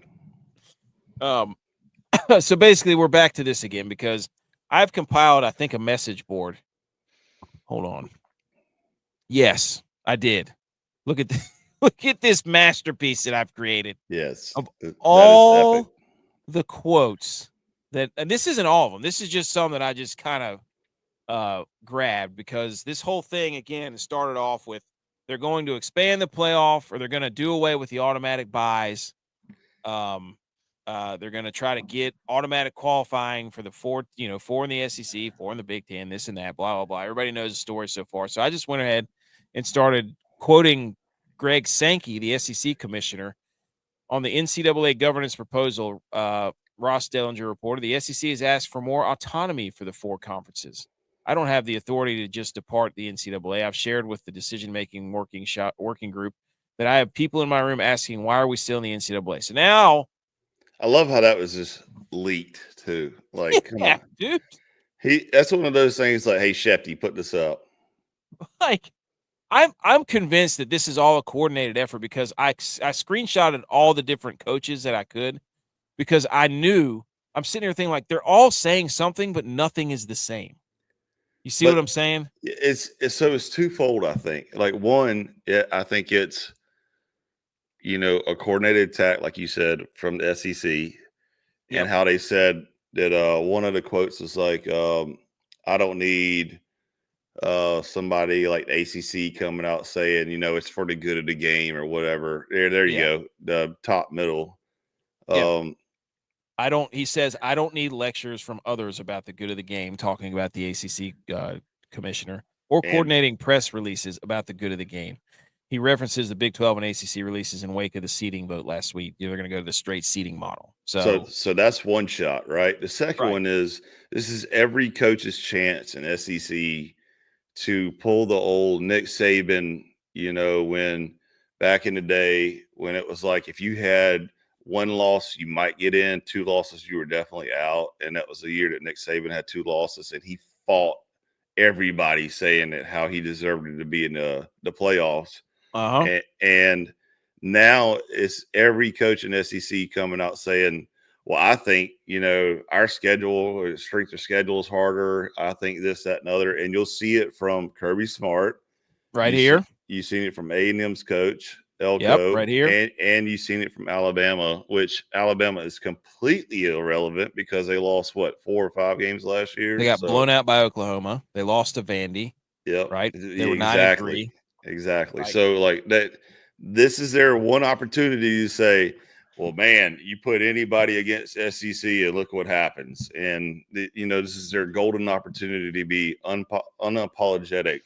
Speaker 1: So basically, we're back to this again because I've compiled, I think, a message board. Hold on. Yes, I did. Look at this masterpiece that I've created.
Speaker 2: Yes.
Speaker 1: Of all the quotes and this isn't all of them. This is just some that I just kind of grabbed because this whole thing, again, started off with they're going to expand the playoff or they're going to do away with the automatic buys. They're going to try to get automatic qualifying for the four in the SEC, 4 in the Big Ten, this and that, blah, blah, blah. Everybody knows the story so far. So I just went ahead and started quoting Greg Sankey, the SEC commissioner, on the NCAA governance proposal. Ross Dellinger reported the SEC has asked for more autonomy for the 4 conferences. I don't have the authority to just depart the NCAA. I've shared with the decision-making working group that I have people in my room asking, why are we still in the NCAA? So now
Speaker 2: I love how that was just leaked too. Like, come on,
Speaker 1: dude.
Speaker 2: That's one of those things like, hey, Shefty, put this up.
Speaker 1: Like, I'm convinced that this is all a coordinated effort because I screenshotted all the different coaches that I could because I knew I'm sitting here thinking like they're all saying something, but nothing is the same. You see what I'm saying?
Speaker 2: It's twofold. I think like one, I think it's a coordinated attack, like you said, from the SEC, and how they said that one of the quotes was like, "I don't need somebody like the ACC coming out saying, it's for the good of the game or whatever." There you go, the top middle.
Speaker 1: He says, I don't need lectures from others about the good of the game, talking about the ACC commissioner, or coordinating press releases about the good of the game. He references the Big 12 and ACC releases in wake of the seeding vote last week. They're going to go to the straight seeding model.
Speaker 2: So that's one shot, right? The second one is this is every coach's chance in SEC to pull the old Nick Saban, when back in the day when it was like if you had one loss, you might get in, two losses, you were definitely out. And that was the year that Nick Saban had two losses and he fought everybody saying that how he deserved to be in the playoffs. And now it's every coach in SEC coming out saying, well, I think, our schedule or strength of schedule is harder. I think this, that, and other. And you'll see it from Kirby Smart. You've seen it from A&M's coach, Elko.
Speaker 1: Right here.
Speaker 2: And you've seen it from Alabama, which Alabama is completely irrelevant because they lost, 4 or 5 games last year?
Speaker 1: They got blown out by Oklahoma. They lost to Vandy.
Speaker 2: Yep.
Speaker 1: Right? They were 9-3.
Speaker 2: Exactly. Right. So, like that, this is their one opportunity to say, well, man, you put anybody against SEC and look what happens. And, this is their golden opportunity to be unapologetic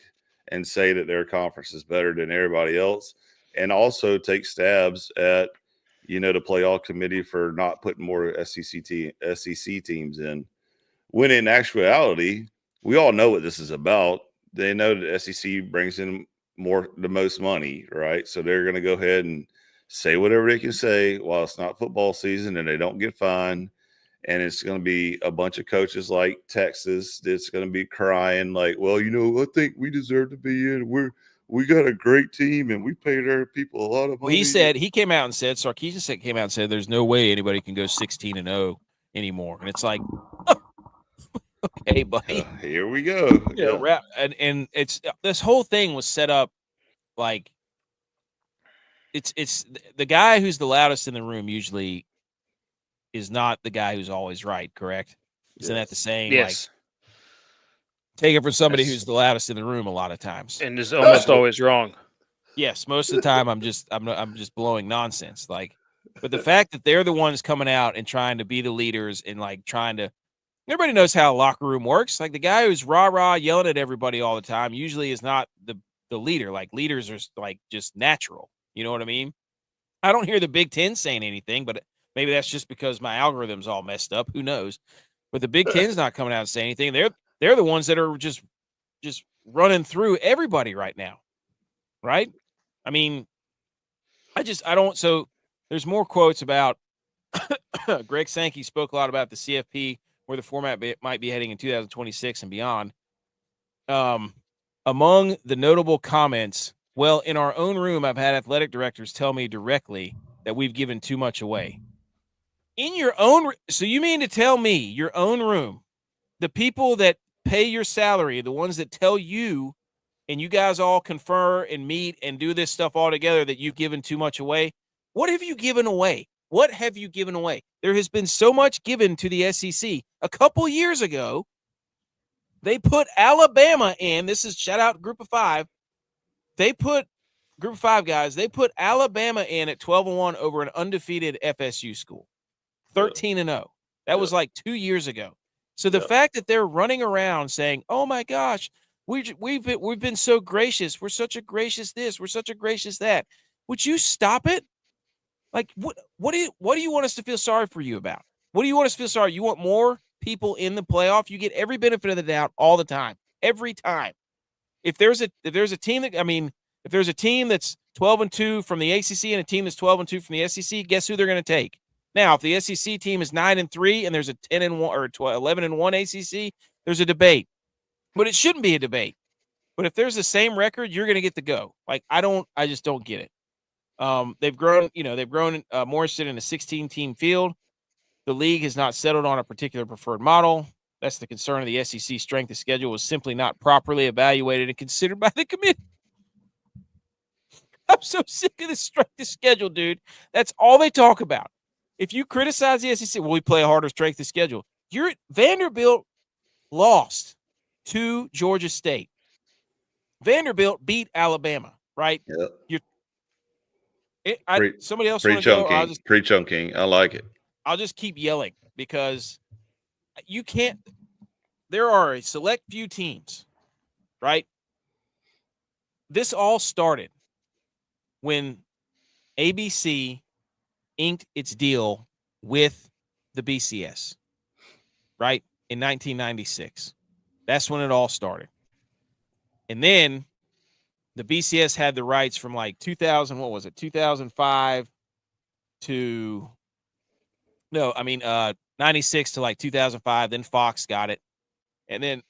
Speaker 2: and say that their conference is better than everybody else. And also take stabs at, the playoff committee for not putting more SEC teams in. When in actuality, we all know what this is about. They know that SEC brings in the most money, right? So they're going to go ahead and say whatever they can say while it's not football season and they don't get fined. And it's going to be a bunch of coaches like Texas that's going to be crying like, well, I think we deserve to be in. We got a great team and we paid our people a lot of money.
Speaker 1: Well, he came out and said, Sarkisian came out and said, there's no way anybody can go 16-0 anymore. And it's like, okay, buddy.
Speaker 2: Here we go.
Speaker 1: And it's this whole thing was set up like it's the guy who's the loudest in the room usually is not the guy who's always right, correct? Isn't that the saying?
Speaker 3: Yes.
Speaker 1: Like, take it from somebody who's the loudest in the room a lot of times.
Speaker 3: And is almost always wrong.
Speaker 1: Yes, most of the time I'm just blowing nonsense. Like, but the fact that they're the ones coming out and trying to be the leaders and like trying to, everybody knows how a locker room works. Like the guy who's rah-rah yelling at everybody all the time usually is not the leader. Like leaders are like just natural. You know what I mean? I don't hear the Big Ten saying anything, but maybe that's just because my algorithm's all messed up. Who knows? But the Big Ten's not coming out and saying anything. They're the ones that are just running through everybody right now. Right? I mean, I don't. So there's more quotes about Greg Sankey spoke a lot about the CFP, where the format might be heading in 2026 and beyond. Among the notable comments, well, in our own room, I've had athletic directors tell me directly that we've given too much away. In your own, so you mean to tell me your own room, the people that pay your salary, the ones that tell you, and you guys all confer and meet and do this stuff all together, that you've given too much away? What have you given away? What have you given away? There has been so much given to the SEC. A couple years ago, they put Alabama in. This is shout out Group of Five. They put Group of Five guys. They put Alabama in at 12-1 over an undefeated FSU school, 13-0. That was like 2 years ago. So the fact that they're running around saying, "Oh my gosh, we've been so gracious. We're such a gracious this. We're such a gracious that." Would you stop it? Like what do you want us to feel sorry for you about? What do you want us to feel sorry? You want more people in the playoff? You get every benefit of the doubt all the time, every time. If there's a team that, if there's a team that's 12-2 from the ACC and a team that's 12-2 from the SEC, guess who they're going to take? Now, if the SEC team is 9-3 and there's a 10-1 or 11-1 ACC, there's a debate, but it shouldn't be a debate. But if there's the same record, you're going to get the go. Like, I just don't get it. They've grown Morrison in a 16-team field. The league has not settled on a particular preferred model. That's the concern of the SEC. Strength of schedule was simply not properly evaluated and considered by the committee. I'm so sick of this strength of schedule, dude. That's all they talk about. If you criticize the SEC, well, we play a harder strength of schedule. Vanderbilt lost to Georgia State. Vanderbilt beat Alabama, right?
Speaker 2: Yep.
Speaker 1: Somebody else want to go?
Speaker 2: Pre-chunking. I like it.
Speaker 1: I'll just keep yelling because you can't. There are a select few teams, right? This all started when ABC inked its deal with the BCS, right? In 1996. That's when it all started. And then the BCS had the rights from like 2005 to 96 to like 2005. Then Fox got it. And then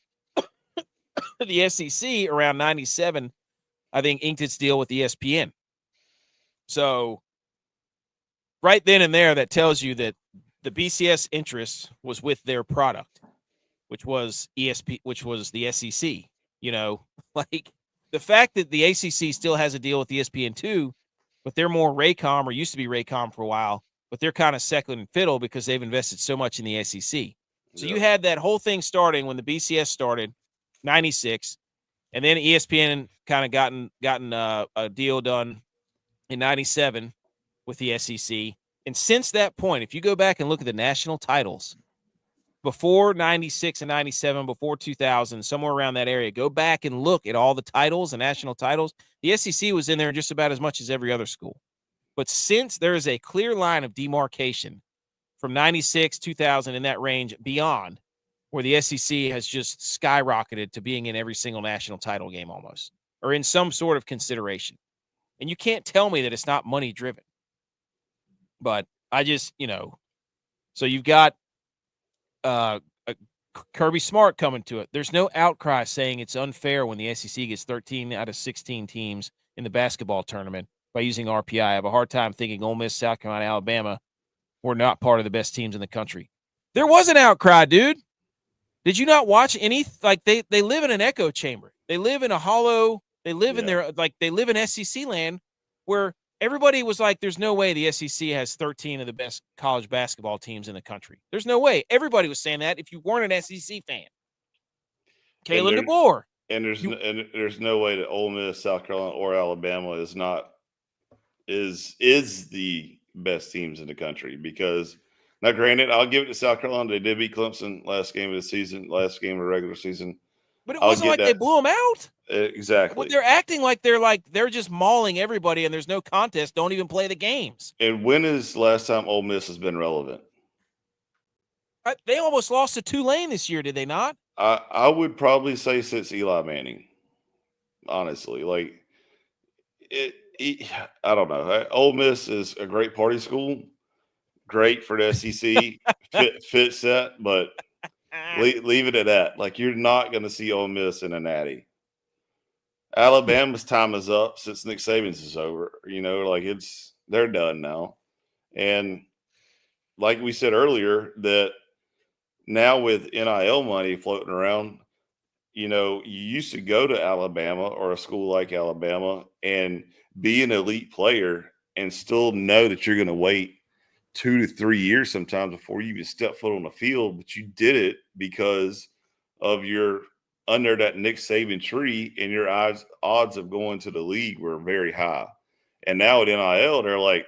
Speaker 1: the SEC around 97, I think, inked its deal with ESPN. So right then and there, that tells you that the BCS interest was with their product, which was which was the SEC. Like the fact that the ACC still has a deal with ESPN2, but they're more Raycom, or used to be Raycom for a while, but they're kind of second fiddle because they've invested so much in the SEC. So you had that whole thing starting when the BCS started, 96, and then ESPN kind of gotten a deal done in 97 with the SEC. And since that point, if you go back and look at the national titles, before 96 and 97, before 2000, somewhere around that area, go back and look at all the titles, the national titles. The SEC was in there just about as much as every other school. But since there is a clear line of demarcation from 96, 2000, in that range beyond, where the SEC has just skyrocketed to being in every single national title game almost, or in some sort of consideration. And you can't tell me that it's not money driven. But I just, so you've got Kirby Smart coming to it. There's no outcry saying it's unfair when the SEC gets 13 out of 16 teams in the basketball tournament by using RPI. I have a hard time thinking Ole Miss, South Carolina, Alabama were not part of the best teams in the country. There was an outcry, dude. Did you not watch any? Like they live in an echo chamber. They live in a hollow. They live in they live in SEC land where everybody was like, there's no way the SEC has 13 of the best college basketball teams in the country. There's no way. Everybody was saying that if you weren't an SEC fan. Kalen DeBoer.
Speaker 2: And there's no way that Ole Miss, South Carolina, or Alabama is the best teams in the country, because now, granted, I'll give it to South Carolina. They did beat Clemson last game of the regular season.
Speaker 1: But it wasn't like they blew them out.
Speaker 2: Exactly.
Speaker 1: But they're acting like they're just mauling everybody and there's no contest. Don't even play the games.
Speaker 2: And when is the last time Ole Miss has been relevant?
Speaker 1: They almost lost to Tulane this year, did they not?
Speaker 2: I would probably say since Eli Manning, honestly. Like, I don't know. Ole Miss is a great party school, great for the SEC, fit set, but leave it at that. Like, you're not going to see Ole Miss in a natty. Alabama's time is up since Nick Saban's is over. They're done now. And like we said earlier, that now with NIL money floating around, you used to go to Alabama or a school like Alabama and be an elite player and still know that you're going to wait 2 to 3 years sometimes before you even step foot on the field. But you did it because of your under that Nick Saban tree, and your odds of going to the league were very high. And now at NIL, they're like,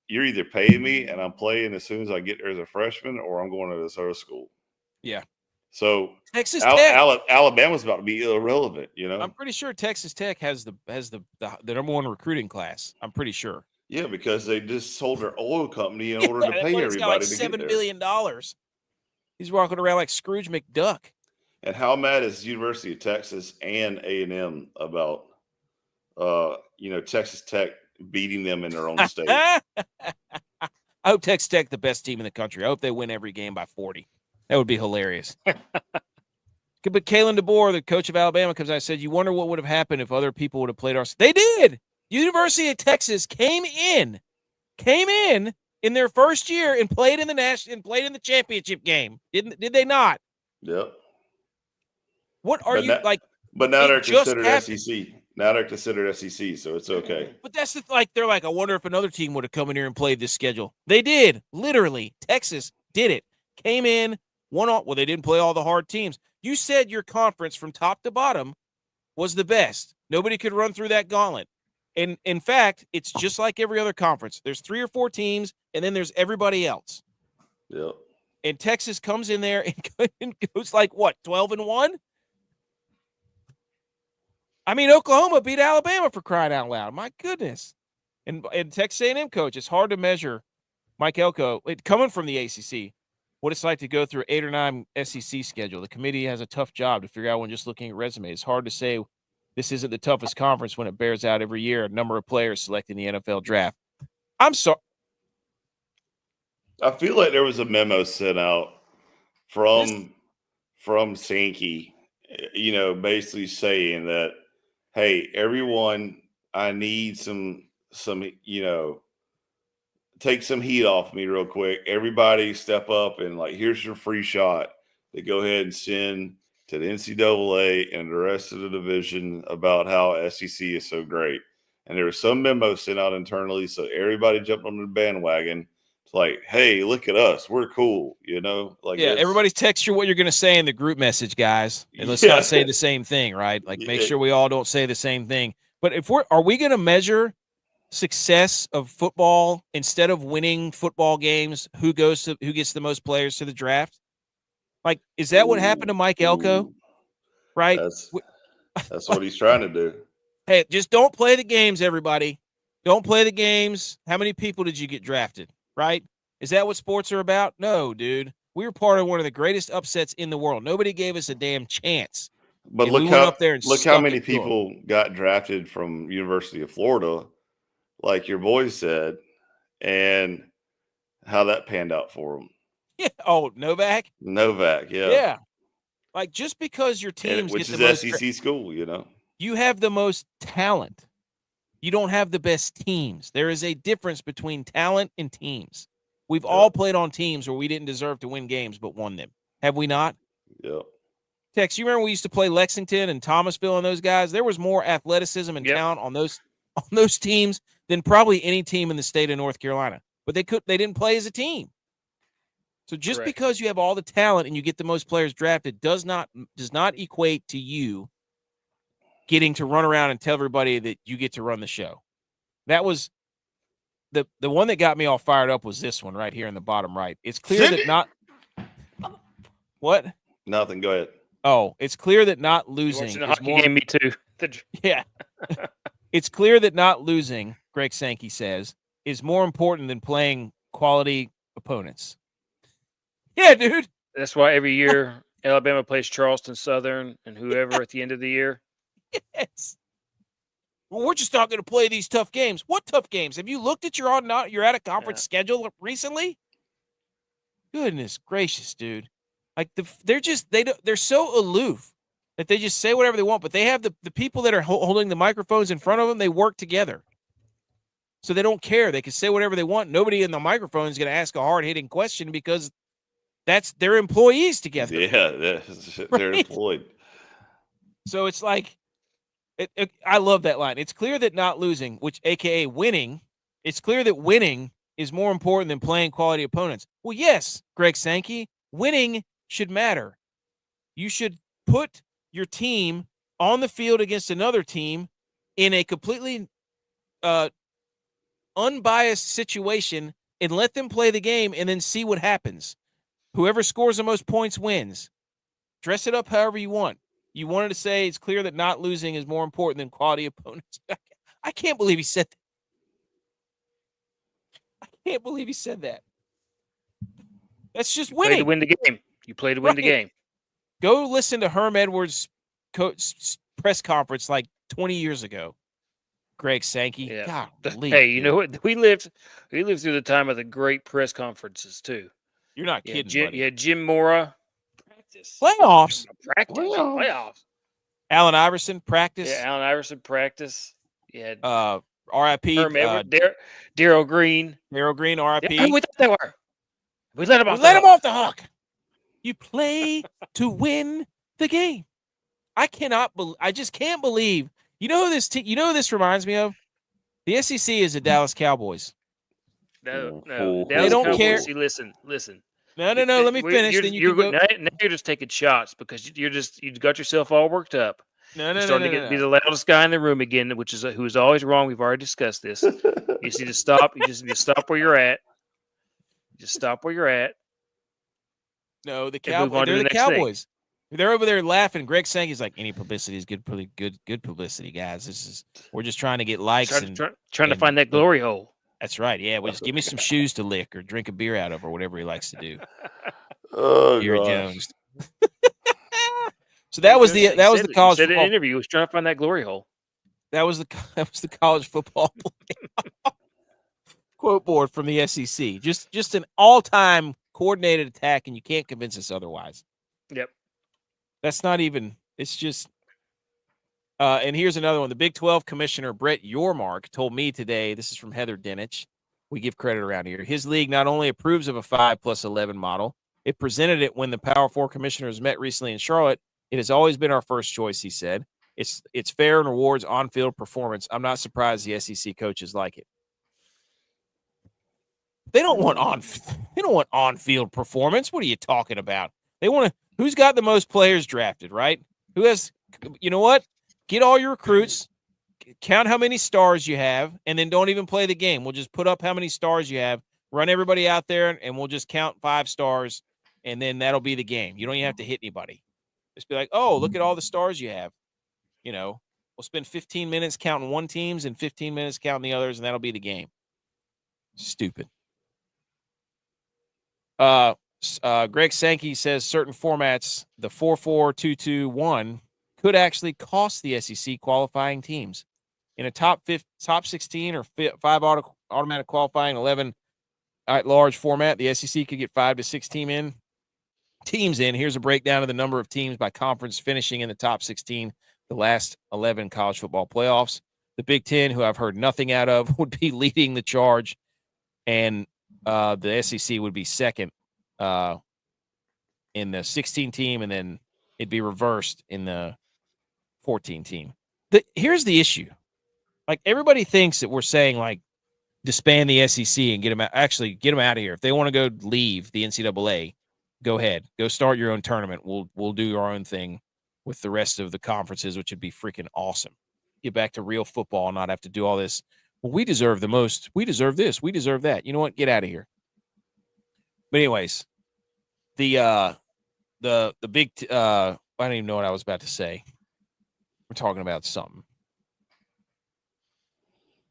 Speaker 2: you're either paying me and I'm playing as soon as I get there as a freshman, or I'm going to this other school.
Speaker 1: Yeah.
Speaker 2: So
Speaker 1: Texas Tech,
Speaker 2: Alabama's about to be irrelevant.
Speaker 1: I'm pretty sure Texas Tech has the number one recruiting class. I'm pretty sure.
Speaker 2: Yeah, because they just sold their oil company in order to pay everybody
Speaker 1: got like
Speaker 2: to get there.
Speaker 1: $7 billion. He's walking around like Scrooge McDuck.
Speaker 2: And how mad is University of Texas and A&M about, Texas Tech beating them in their own state?
Speaker 1: I hope Texas Tech the best team in the country. I hope they win every game by 40. That would be hilarious. But Kalen DeBoer, the coach of Alabama, comes out and said, you wonder what would have happened if other people would have played our – they did. University of Texas came in their first year and played in the championship game. Did they not?
Speaker 2: Yep.
Speaker 1: What are you like?
Speaker 2: But now they're considered SEC. Now they're considered SEC, so it's okay.
Speaker 1: But that's they're like, I wonder if another team would have come in here and played this schedule. They did. Literally. Texas did it. Came in, won all. Well, they didn't play all the hard teams. You said your conference from top to bottom was the best. Nobody could run through that gauntlet. And in fact, it's just like every other conference. There's 3 or 4 teams, and then there's everybody else.
Speaker 2: Yep.
Speaker 1: And Texas comes in there and goes like, what, 12-1? I mean, Oklahoma beat Alabama for crying out loud. My goodness. And Texas A&M coach, it's hard to measure Mike Elko, coming from the ACC, what it's like to go through 8 or 9 SEC schedule. The committee has a tough job to figure out when just looking at resumes. It's hard to say this isn't the toughest conference when it bears out every year a number of players selecting the NFL draft. I'm sorry.
Speaker 2: I feel like there was a memo sent out from Sankey, basically saying that, hey, everyone, I need some, take some heat off me real quick. Everybody step up and here's your free shot to go ahead and send to the NCAA and the rest of the division about how SEC is so great. And there was some memo sent out internally, so everybody jumped on the bandwagon. It's like, hey, look at us. We're cool,
Speaker 1: everybody text you what you're going to say in the group message, guys. And let's not say the same thing, right? Make sure we all don't say the same thing. But are we going to measure success of football instead of winning football games? Who gets the most players to the draft? Is that what happened to Mike Elko? Right?
Speaker 2: That's what he's trying to do.
Speaker 1: Hey, just don't play the games, everybody. Don't play the games. How many people did you get drafted? Right? Is that what sports are about? No, dude. We were part of one of the greatest upsets in the world. Nobody gave us a damn chance.
Speaker 2: But look how many people got drafted from University of Florida, like your boys said, and how that panned out for them.
Speaker 1: Yeah. Oh, Novak, yeah.
Speaker 2: Yeah.
Speaker 1: Just because your teams
Speaker 2: which
Speaker 1: get the
Speaker 2: is
Speaker 1: most
Speaker 2: SEC school,
Speaker 1: you have the most talent. You don't have the best teams. There is a difference between talent and teams. We've all played on teams where we didn't deserve to win games but won them. Have we not?
Speaker 2: Yep.
Speaker 1: Tex, you remember we used to play Lexington and Thomasville and those guys? There was more athleticism and talent on those teams than probably any team in the state of North Carolina. But they didn't play as a team. So just because you have all the talent and you get the most players drafted does not equate to you getting to run around and tell everybody that you get to run the show. That was the one that got me all fired up was this one right here in the bottom right. It's clear that not what?
Speaker 2: Nothing. Go ahead.
Speaker 1: Oh, it's clear that not losing
Speaker 3: is hockey game. Me too.
Speaker 1: Yeah. It's clear that not losing, Greg Sankey says, is more important than playing quality opponents. Yeah, dude.
Speaker 3: That's why every year Alabama plays Charleston Southern and whoever at the end of the year.
Speaker 1: Yes. Well, we're just not going to play these tough games. What tough games? Have you looked at your out of conference schedule recently? Goodness gracious, dude. They're so aloof that they just say whatever they want, but they have the people that are holding the microphones in front of them, they work together. So they don't care. They can say whatever they want. Nobody in the microphone is going to ask a hard-hitting question because that's their employees together.
Speaker 2: Yeah, they're employed.
Speaker 1: So it's like, I love that line. It's clear that not losing, which AKA winning, it's clear that winning is more important than playing quality opponents. Well, yes, Greg Sankey, winning should matter. You should put your team on the field against another team in a completely unbiased situation and let them play the game and then see what happens. Whoever scores the most points wins. Dress it up however you want. You wanted to say it's clear that not losing is more important than quality opponents. I can't believe he said that. I can't believe he said that. That's just winning.
Speaker 3: You play to win the game. You play to win the game. Go
Speaker 1: listen to Herm Edwards' press conference like 20 years ago. Greg Sankey.
Speaker 3: Yeah.
Speaker 1: Golly,
Speaker 3: hey, you know what? We lived through the time of the great press conferences too.
Speaker 1: You're not kidding, buddy.
Speaker 3: You had Jim Mora. Practice.
Speaker 1: Playoffs.
Speaker 3: Playoffs.
Speaker 1: Allen Iverson practice.
Speaker 3: Yeah, Allen Iverson practice. Yeah.
Speaker 1: R.I.P.
Speaker 3: Herm Edwards, Darryl Green.
Speaker 1: Darryl Green, R.I.P.
Speaker 3: Yeah, we thought they were. We let him
Speaker 1: off the hook. You play to win the game. I just can't believe. You know who this you know who this reminds me of? The SEC is the Dallas Cowboys.
Speaker 3: No.
Speaker 1: They don't care.
Speaker 3: See, listen.
Speaker 1: No. Let me finish. Then you can go.
Speaker 3: Now you're just taking shots because you got yourself all worked up.
Speaker 1: No.
Speaker 3: You're starting to be the loudest guy in the room again, who is always wrong. We've already discussed this. You just need to stop. You just need to stop where you're at. Just stop where you're at.
Speaker 1: No, the Cowboys. They're the Cowboys. They're over there laughing. Greg Sankey's like, any publicity is good publicity, guys. We're just trying to get likes
Speaker 3: trying to find that glory hole.
Speaker 1: That's right. Yeah, well, just give me some shoes to lick or drink a beer out of or whatever he likes to do.
Speaker 2: Oh,
Speaker 1: Jerry
Speaker 2: gosh.
Speaker 1: Jones. So that was the college
Speaker 3: football.
Speaker 1: Football
Speaker 3: interview. He was trying to find that glory hole.
Speaker 1: That was the college football quote board from the SEC. Just an all-time coordinated attack, and you can't convince us otherwise.
Speaker 3: Yep.
Speaker 1: That's not even. It's just. And here's another one. The Big 12 commissioner Brett Yormark told me today. This is from Heather Dinich. We give credit around here. His league not only approves of a 5+11 model, it presented it when the Power 4 commissioners met recently in Charlotte. It has always been our first choice, he said. It's fair and rewards on-field performance. I'm not surprised the SEC coaches like it. They don't want on-field performance. What are you talking about? They want to. Who's got the most players drafted, right? Who has? You know what? Get all your recruits, count how many stars you have, and then don't even play the game. We'll just put up how many stars you have, run everybody out there, and we'll just count 5 stars, and then that'll be the game. You don't even have to hit anybody. Just be like, oh, look at all the stars you have. You know, we'll spend 15 minutes counting one teams and 15 minutes counting the others, and that'll be the game. Stupid. Greg Sankey says certain formats, the 4-4-2-2-1, could actually cost the SEC qualifying teams. In a top 16 or 5 automatic qualifying, 11 at large format, the SEC could get 5 to 6 teams in. Here's a breakdown of the number of teams by conference finishing in the top 16, the last 11 college football playoffs. The Big Ten, who I've heard nothing out of, would be leading the charge, and the SEC would be second in the 16 team, and then it'd be reversed in the 14 team. Here's the issue. Like, everybody thinks that we're saying, like, disband the SEC and get them out. Actually, get them out of here. If they want to go leave the NCAA, go ahead. Go start your own tournament. We'll do our own thing with the rest of the conferences, which would be freaking awesome. Get back to real football and not have to do all this. Well, we deserve the most. We deserve this. We deserve that. You know what? Get out of here. But anyways, the big I don't even know what I was about to say. We're talking about something.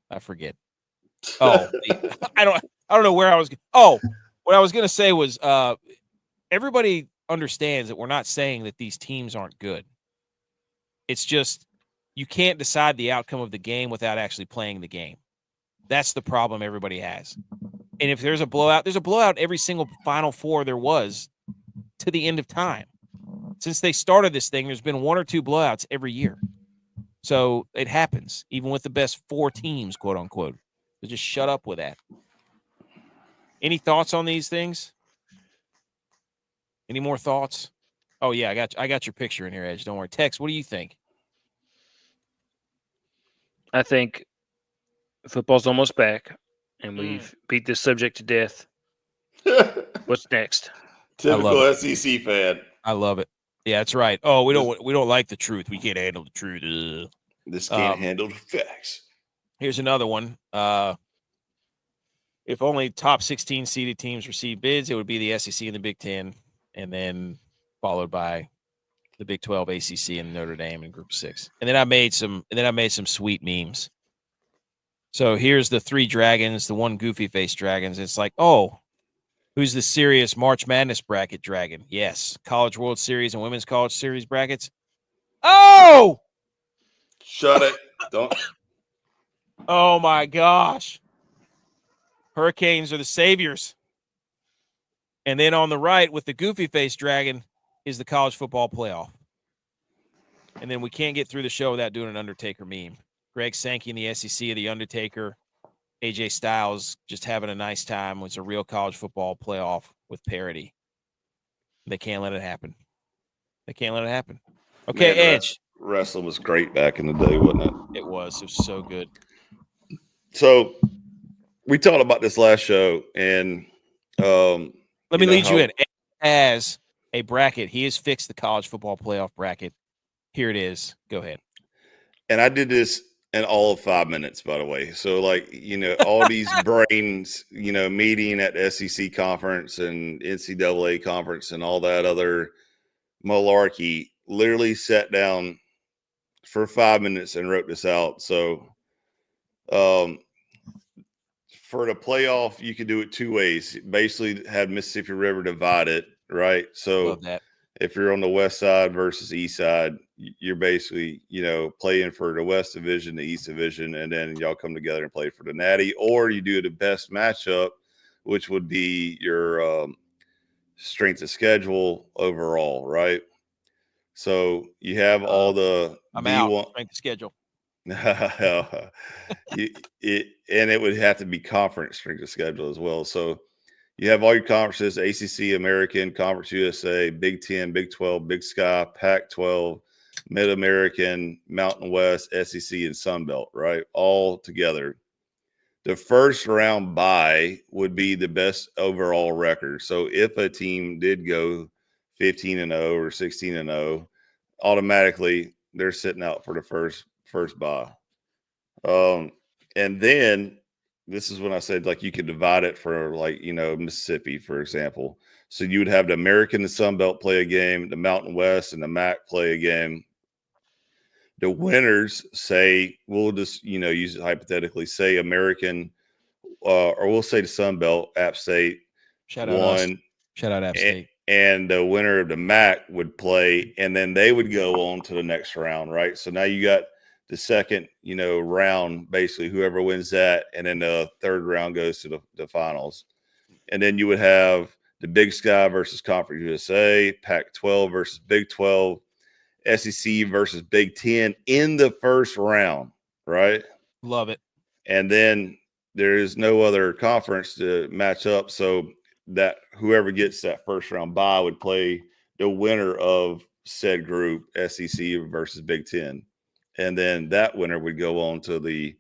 Speaker 1: I forget. Oh, I don't know where I was. Oh, what I was going to say was everybody understands that we're not saying that these teams aren't good. It's just you can't decide the outcome of the game without actually playing the game. That's the problem everybody has. And if there's a blowout every single Final Four there was to the end of time. Since they started this thing, there's been 1 or 2 blowouts every year. So it happens, even with the best 4 teams, quote unquote. So just shut up with that. Any thoughts on these things? Any more thoughts? Oh yeah, I got your picture in here, Edge. Don't worry. Tex, what do you think?
Speaker 3: I think football's almost back, and we've beat this subject to death. What's next?
Speaker 2: Typical SEC fan.
Speaker 1: I love it. Yeah, that's right. Oh, we don't like the truth. We can't handle the truth. Ugh.
Speaker 2: This can't handle the facts.
Speaker 1: Here's another one. If only top 16 seeded teams receive bids, it would be the SEC and the Big Ten, and then followed by the Big 12, ACC, and Notre Dame in Group 6. And then I made some sweet memes. So here's the 3 dragons, the one goofy face dragons. It's like, oh, who's the serious March Madness bracket dragon? Yes, College World Series and Women's College Series brackets. Oh,
Speaker 2: shut it! Don't.
Speaker 1: Oh my gosh. Hurricanes are the saviors. And then on the right with the goofy face dragon is the college football playoff. And then we can't get through the show without doing an Undertaker meme. Greg Sankey in the SEC of the Undertaker. AJ Styles just having a nice time. It's a real college football playoff with parity. They can't let it happen. They can't let it happen. Okay,
Speaker 2: Man,
Speaker 1: Edge.
Speaker 2: Wrestling was great back in the day, wasn't it?
Speaker 1: It was. It was so good.
Speaker 2: So we talked about this last show, and
Speaker 1: let me lead you in. As a bracket, he has fixed the college football playoff bracket. Here it is. Go ahead.
Speaker 2: And I did this in all of 5 minutes, by the way. So, like, all these brains, meeting at the SEC conference and NCAA conference and all that other malarkey, literally sat down for 5 minutes and wrote this out. So, for the playoff, you could do it two ways. Basically, have Mississippi River divided, right? So,
Speaker 1: Love that.
Speaker 2: if you're on the west side versus east side, you're basically, playing for the West Division, the East Division, and then y'all come together and play for the Natty. Or you do the best matchup, which would be your strength of schedule overall, right? So you have all the
Speaker 1: I'm
Speaker 2: D1
Speaker 1: out. Strength of schedule.
Speaker 2: and it would have to be conference strength of schedule as well. So you have all your conferences: ACC, American, Conference USA, Big 10, Big 12, Big Sky, Pac-12, Mid-American, Mountain West, SEC, and Sun Belt, right? All together. The first round bye would be the best overall record. So if a team did go 15-0 or 16-0, automatically they're sitting out for the first bye. And then this is when I said, like, you could divide it for, like, Mississippi, for example. So you would have the American and Sun Belt play a game, the Mountain West and the MAC play a game. The winners, say, we'll just, use it hypothetically, say American, or we'll say the Sun Belt, App State,
Speaker 1: Shout out us. Shout out App State.
Speaker 2: And the winner of the MAC would play, and then they would go on to the next round, right? So now you got the second, round, basically, whoever wins that, and then the third round goes to the finals. And then you would have the Big Sky versus Conference USA, Pac-12 versus Big 12, SEC versus Big 10 in the first round, right?
Speaker 1: Love it.
Speaker 2: And then there is no other conference to match up, so that whoever gets that first round bye would play the winner of said group, SEC versus Big 10. And then that winner would go on to the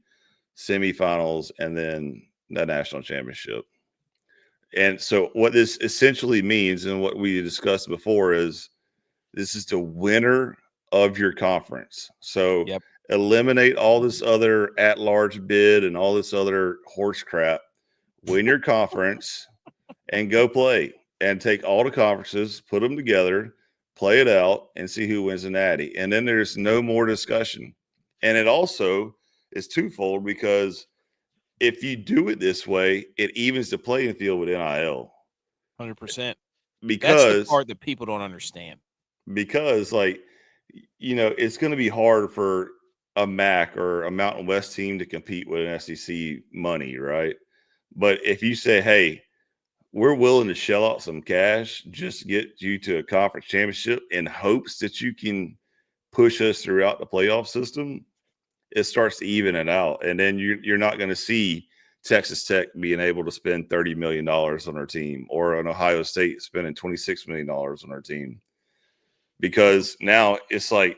Speaker 2: semifinals and then the national championship. And so what this essentially means, and what we discussed before, is this is the winner of your conference. So eliminate all this other at-large bid and all this other horse crap. Win your conference and go play, and take all the conferences, put them together, play it out, and see who wins the Natty. And then there's no more discussion. And it also is twofold, because if you do it this way, it evens the playing field with NIL.
Speaker 1: 100%.
Speaker 2: Because
Speaker 1: that's the part that people don't understand.
Speaker 2: Because, like, it's going to be hard for a MAC or a Mountain West team to compete with an SEC money, right? But if you say, hey, we're willing to shell out some cash just to get you to a conference championship in hopes that you can push us throughout the playoff system, it starts to even it out. And then you're not going to see Texas Tech being able to spend $30 million on their team, or an Ohio State spending $26 million on their team. Because now it's like,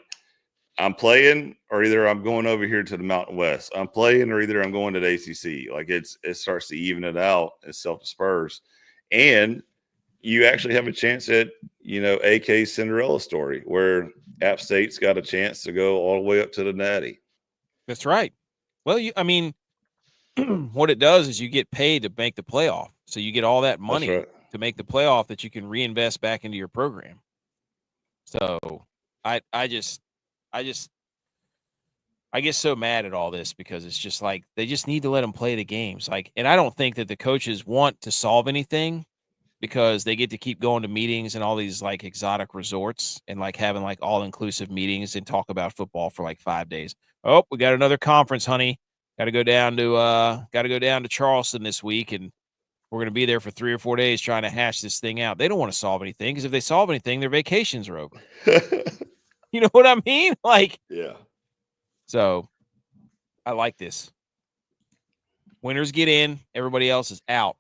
Speaker 2: I'm playing, or either I'm going over here to the Mountain West. I'm playing, or either I'm going to the ACC. Like, it starts to even it out. It self-disperse. And you actually have a chance at, AK Cinderella story, where App State's got a chance to go all the way up to the Natty.
Speaker 1: That's right. Well, what it does is you get paid to make the playoff. So you get all that money to make the playoff that you can reinvest back into your program. So I get so mad at all this, because it's just like, they just need to let them play the games. Like, and I don't think that the coaches want to solve anything, because they get to keep going to meetings and all these, like, exotic resorts, and, like, having, like, all-inclusive meetings and talk about football for like 5 days. Oh, we got another conference, honey. Got to go down to Charleston this week and We're going to be there for 3 or 4 days trying to hash this thing out. They don't want to solve anything because if they solve anything, their vacations are over. You know what I mean? Like,
Speaker 2: yeah.
Speaker 1: So I like this. Winners get in, everybody else is out.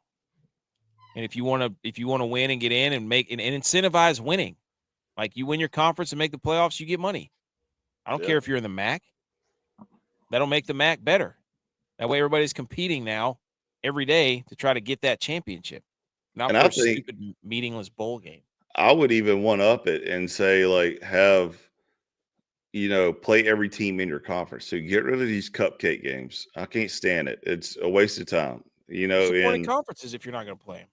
Speaker 1: And if you want to win and get in and make and incentivize winning, like you win your conference and make the playoffs, you get money. I don't care if you're in the MAC. That'll make the MAC better. That way everybody's competing now every day to try to get that championship. Not for a stupid, meaningless bowl game.
Speaker 2: I would even one up it and say, like, have, play every team in your conference. So get rid of these cupcake games. I can't stand it. It's a waste of time.
Speaker 1: In conferences if you're not going to play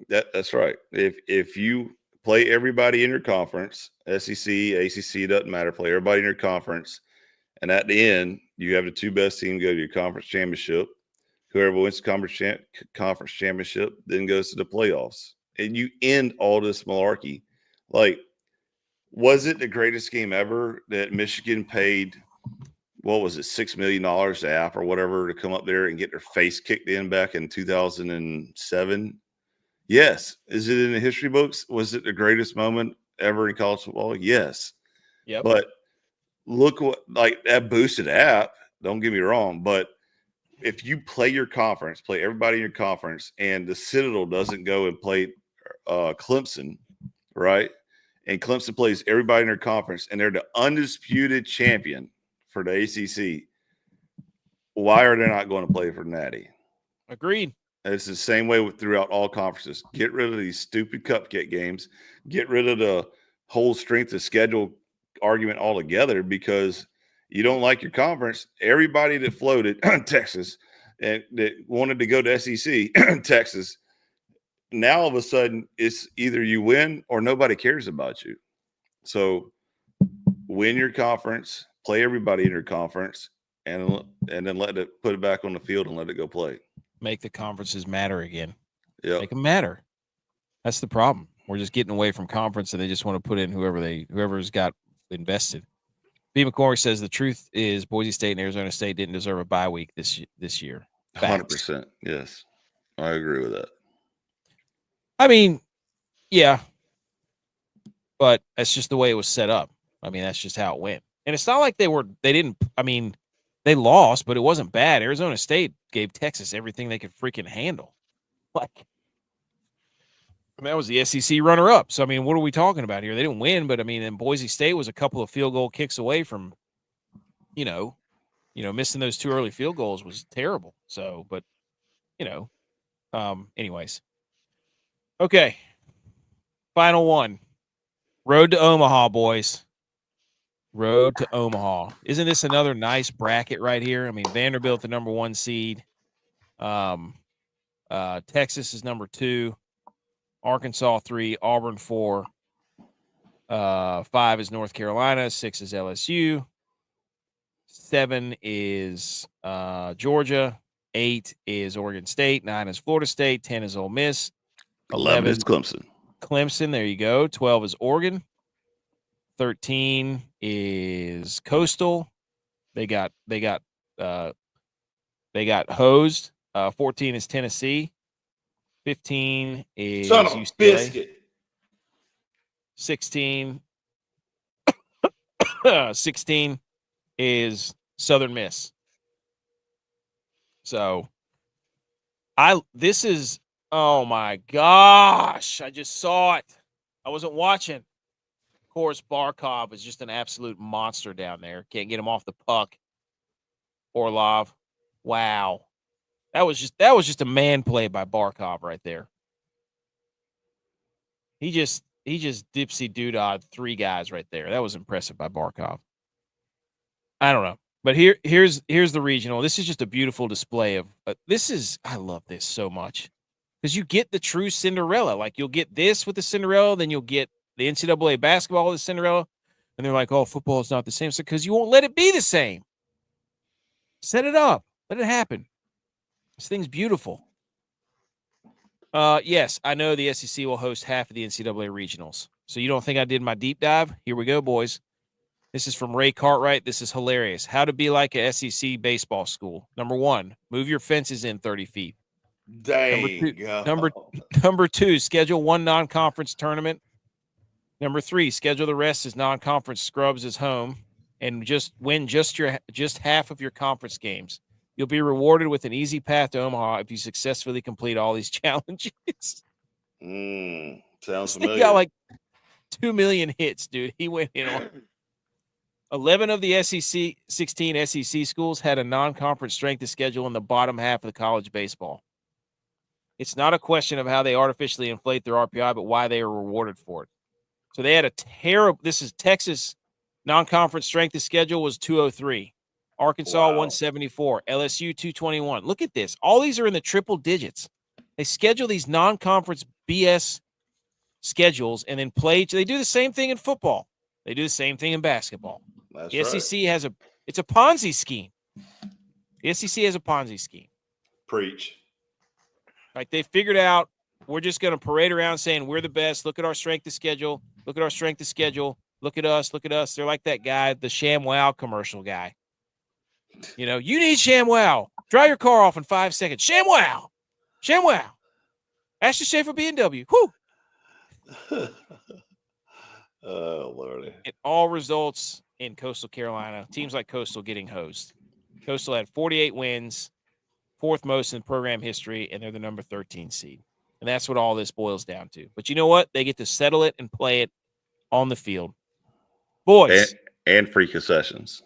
Speaker 1: them.
Speaker 2: That's right. If you play everybody in your conference, SEC, ACC, doesn't matter. Play everybody in your conference. And at the end, you have the 2 best teams go to your conference championship. Whoever wins the conference championship then goes to the playoffs. And you end all this malarkey. Like, was it the greatest game ever that Michigan paid, what was it, $6 million to App or whatever to come up there and get their face kicked in back in 2007? Yes. Is it in the history books? Was it the greatest moment ever in college football? Yes.
Speaker 1: Yep.
Speaker 2: But look what, like, that boosted App. Don't get me wrong, but if you play your conference, play everybody in your conference, and the Citadel doesn't go and play Clemson, right? And Clemson plays everybody in their conference, and they're the undisputed champion for the ACC. Why are they not going to play for Natty?
Speaker 1: Agreed.
Speaker 2: It's the same way throughout all conferences. Get rid of these stupid cupcake games. Get rid of the whole strength of schedule argument altogether because you don't like your conference. Everybody that floated Texas and that wanted to go to SEC Texas, now all of a sudden it's either you win or nobody cares about you. So win your conference, play everybody in your conference, and then put it back on the field and let it go play.
Speaker 1: Make the conferences matter again.
Speaker 2: Yeah,
Speaker 1: make them matter. That's the problem. We're just getting away from conference, and they just want to put in whoever's got invested. B. McCormick says the truth is Boise State and Arizona State didn't deserve a bye week this year.
Speaker 2: 100%. Yes, I agree with that.
Speaker 1: I mean, yeah, but that's just the way it was set up. I mean, that's just how it went. And it's not like they lost, but it wasn't bad. Arizona State gave Texas everything they could freaking handle. That was the SEC runner-up. So, I mean, what are we talking about here? They didn't win, but, I mean, and Boise State was a couple of field goal kicks away from, missing those 2 early field goals was terrible. So, but, anyways. Okay. Final one. Road to Omaha, boys. Road to Omaha. Isn't this another nice bracket right here? I mean, Vanderbilt, the number 1 seed. Texas is number 2. Arkansas 3, Auburn 4, 5 is North Carolina, 6 is LSU, 7 is Georgia, 8 is Oregon State, 9 is Florida State, 10 is Ole Miss,
Speaker 2: 11 is Clemson.
Speaker 1: Clemson, there you go. 12 is Oregon, 13 is Coastal. They got hosed. 14 is Tennessee. 15 is
Speaker 2: Son of
Speaker 1: UCLA.
Speaker 2: Biscuit.
Speaker 1: 16 is Southern Miss. So this is, oh my gosh, I just saw it. I wasn't watching. Of course, Barkov is just an absolute monster down there. Can't get him off the puck. Orlov. Wow. That was just a man play by Barkov right there. He just dipsy doodah 3 guys right there. That was impressive by Barkov. I don't know. But here's the regional. This is just a beautiful display of I love this so much. Because you get the true Cinderella. Like you'll get this with the Cinderella, then you'll get the NCAA basketball with the Cinderella. And they're like, oh, football is not the same. So because you won't let it be the same. Set it up. Let it happen. This thing's beautiful. Yes, I know the SEC will host half of the NCAA regionals. So you don't think I did my deep dive? Here we go, boys. This is from Ray Cartwright. This is hilarious. How to be like a SEC baseball school. Number 1, move your fences in 30 feet.
Speaker 2: Dang.
Speaker 1: Number 2, schedule one non-conference tournament. Number 3, schedule the rest as non-conference scrubs as home, and just win just half of your conference games. You'll be rewarded with an easy path to Omaha if you successfully complete all these challenges.
Speaker 2: Sounds
Speaker 1: He
Speaker 2: familiar.
Speaker 1: got like 2 million hits, dude. He went in on 11 of the SEC, 16 SEC schools had a non-conference strength of schedule in the bottom half of the college baseball. It's not a question of how they artificially inflate their RPI, but why they are rewarded for it. So they had a terrible – this is Texas non-conference strength of schedule was 203. Arkansas 174. LSU 221. Look at this. All these are in the triple digits. They schedule these non-conference BS schedules and then play. They do the same thing in football. They do the same thing in basketball.
Speaker 2: That's
Speaker 1: the
Speaker 2: right.
Speaker 1: SEC has it's a Ponzi scheme. The SEC has a Ponzi scheme.
Speaker 2: Preach.
Speaker 1: Like they figured out we're just going to parade around saying we're the best. Look at our strength of schedule. Look at our strength of schedule. Look at us. Look at us. They're like that guy, the ShamWow commercial guy. You know, you need ShamWow. Dry your car off in 5 seconds. ShamWow. ShamWow. Ashley Schaefer BMW. Whoo.
Speaker 2: Oh, Lordy.
Speaker 1: It all results in Coastal Carolina. Teams like Coastal getting hosed. Coastal had 48 wins, 4th most in program history, and they're the number 13 seed. And that's what all this boils down to. But you know what? They get to settle it and play it on the field. Boys.
Speaker 2: And free concessions.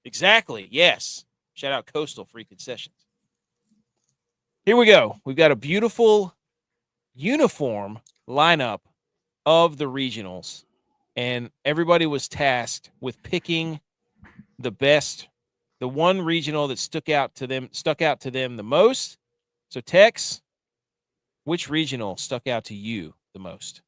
Speaker 1: Exactly. Yes. Shout out Coastal free concessions. Here we go. We've got a beautiful uniform lineup of the regionals. And everybody was tasked with picking the best, the one regional that stuck out to them the most. So Tex, which regional stuck out to you the most?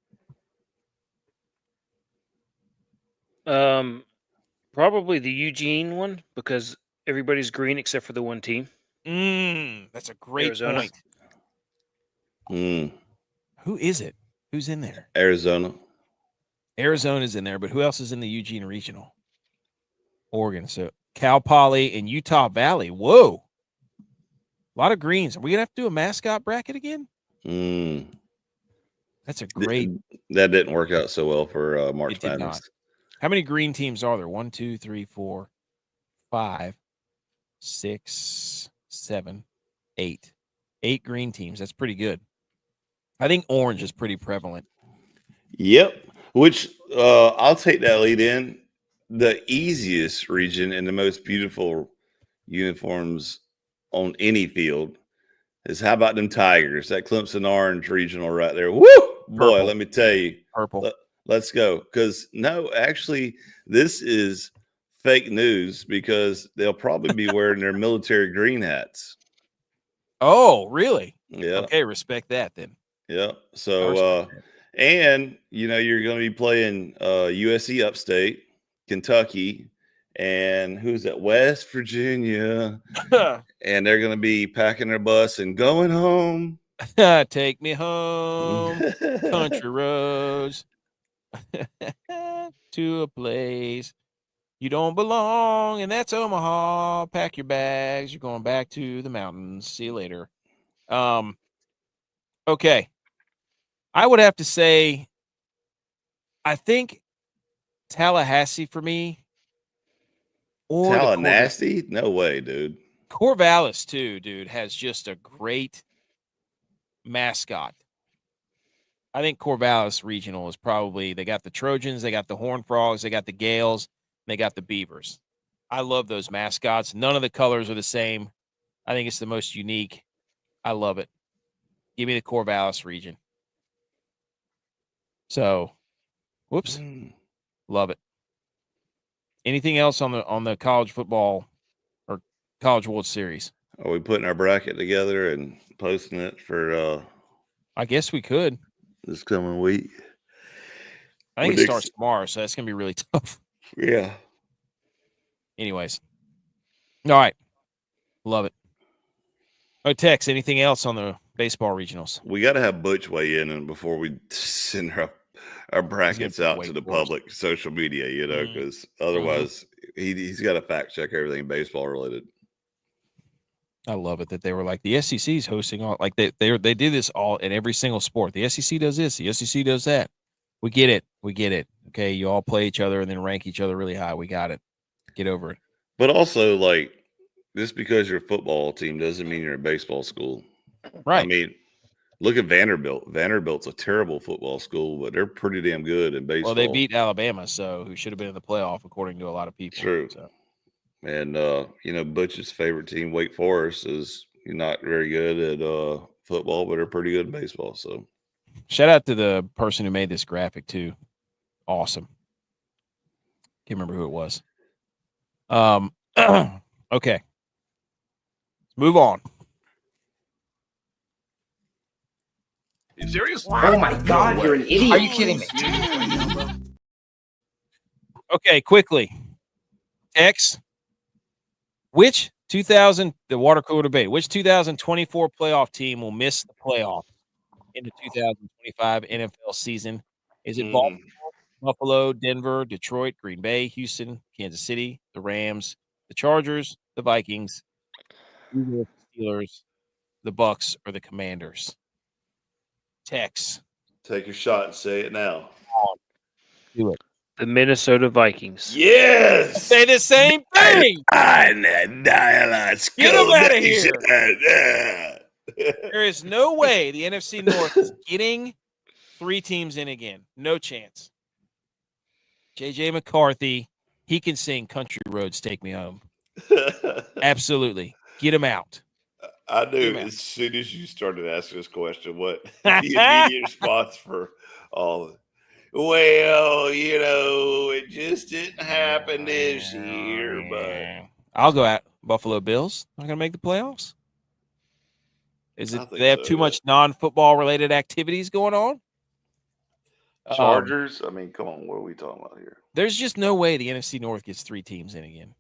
Speaker 3: Probably the Eugene one because everybody's green except for the one team.
Speaker 1: That's a great point. Who is it? Who's in there?
Speaker 2: Arizona.
Speaker 1: Arizona's in there, but who else is in the Eugene Regional? Oregon. So Cal Poly and Utah Valley. Whoa. A lot of greens. Are we going to have to do a mascot bracket again? That's a great.
Speaker 2: That didn't work out so well for March Madness.
Speaker 1: How many green teams are there? 1, 2, 3, 4, 5, 6, 7, 8. 8 green teams. That's pretty good. I think orange is pretty prevalent.
Speaker 2: Yep. Which I'll take that lead in. The easiest region and the most beautiful uniforms on any field is how about them Tigers? That Clemson Orange regional right there. Woo! Boy,
Speaker 1: Purple.
Speaker 2: let me tell you.
Speaker 1: Purple.
Speaker 2: Let's go. Because no, actually, this is fake news because they'll probably be wearing their military green hats.
Speaker 1: Oh, really?
Speaker 2: Yeah.
Speaker 1: Okay, respect that then.
Speaker 2: Yeah. So and you know, you're going to be playing USC Upstate, Kentucky, and who's that? West Virginia. And they're going to be packing their bus and going home.
Speaker 1: Take me home, country roads, to a place you don't belong, and that's Omaha. Pack your bags. You're going back to the mountains. See you later. Okay. I would have to say, I think Tallahassee for me. Or
Speaker 2: Tallahassee? No way, dude.
Speaker 1: Corvallis, too, dude, has just a great mascot. I think Corvallis Regional is probably, they got the Trojans, they got the Horned Frogs, they got the Gales, they got the Beavers. I love those mascots. None of the colors are the same. I think it's the most unique. I love it. Give me the Corvallis region. So, whoops. Love it. Anything else on the college football or College World Series?
Speaker 2: Are we putting our bracket together and posting it for
Speaker 1: I guess we could.
Speaker 2: This coming week.
Speaker 1: I think it starts tomorrow, so that's going to be really tough.
Speaker 2: Yeah.
Speaker 1: Anyways. All right. Love it. Oh, Tex, anything else on the baseball regionals?
Speaker 2: We got to have Butch weigh in before we send our brackets out to the public social media, you know, because otherwise he's got to fact check everything baseball related.
Speaker 1: I love it that they were like the SEC's hosting all like they do this all in every single sport. The SEC does this, the SEC does that. We get it. Okay, you all play each other and then rank each other really high. We got it. Get over it.
Speaker 2: But also, like, just because you're a football team doesn't mean you're a baseball school.
Speaker 1: Right.
Speaker 2: I mean, look at Vanderbilt. Vanderbilt's a terrible football school, but they're pretty damn good in baseball.
Speaker 1: Well, they beat Alabama, so who should have been in the playoff according to a lot of people.
Speaker 2: True.
Speaker 1: So.
Speaker 2: And Butch's favorite team, Wake Forest, is not very good at football, but they're pretty good in baseball. So
Speaker 1: shout out to the person who made this graphic too. Awesome. Can't remember who it was. Okay. Let's move on.
Speaker 4: You serious?
Speaker 5: Oh my God, you're an idiot.
Speaker 4: Are you kidding me?
Speaker 1: Okay, quickly. X. The water cooler debate, which 2024 playoff team will miss the playoff in the 2025 NFL season? Is it Baltimore, Buffalo, Denver, Detroit, Green Bay, Houston, Kansas City, the Rams, the Chargers, the Vikings, the Steelers, the Bucks, or the Commanders? Tex.
Speaker 2: take your shot and say it now.
Speaker 1: Do it.
Speaker 3: The Minnesota Vikings.
Speaker 2: Yes.
Speaker 1: Say the same thing.
Speaker 2: Get
Speaker 1: them outta here. There is no way the NFC North is getting 3 teams in again. No chance. JJ McCarthy, he can sing Country Roads Take Me Home. Absolutely. Get him out.
Speaker 2: I knew as soon as you started asking this question, what the immediate response for all of it. Well, it just didn't happen this year, but
Speaker 1: I'll go at Buffalo Bills. Not going to make the playoffs? Is it they have too much non-football related activities going on?
Speaker 2: Chargers? I mean, come on, what are we talking about here?
Speaker 1: There's just no way the NFC North gets 3 teams in again.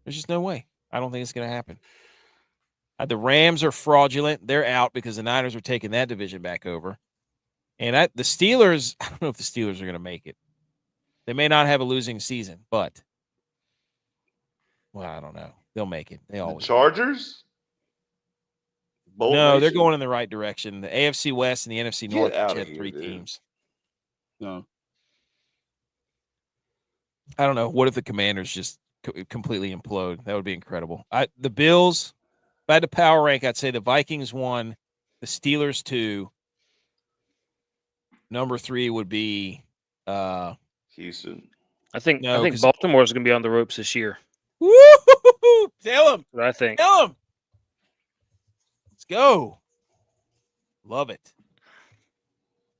Speaker 1: There's just no way. I don't think it's going to happen. The Rams are fraudulent. They're out because the Niners are taking that division back over. And the Steelers, I don't know if the Steelers are going to make it. They may not have a losing season, but, well, I don't know. They'll make it. They always
Speaker 2: Chargers?
Speaker 1: No, they're going in the right direction. The AFC West and the NFC North
Speaker 2: out
Speaker 1: had
Speaker 2: of
Speaker 1: 3
Speaker 2: here,
Speaker 1: teams.
Speaker 4: No.
Speaker 1: I don't know. What if the Commanders just completely implode? That would be incredible. The Bills, if I had to power rank, I'd say the Vikings 1, the Steelers 2. Number 3 would be
Speaker 2: Houston.
Speaker 3: I think Baltimore's going to be on the ropes this year.
Speaker 1: Woo! Tell him.
Speaker 3: I think.
Speaker 1: Tell him. Let's go. Love it.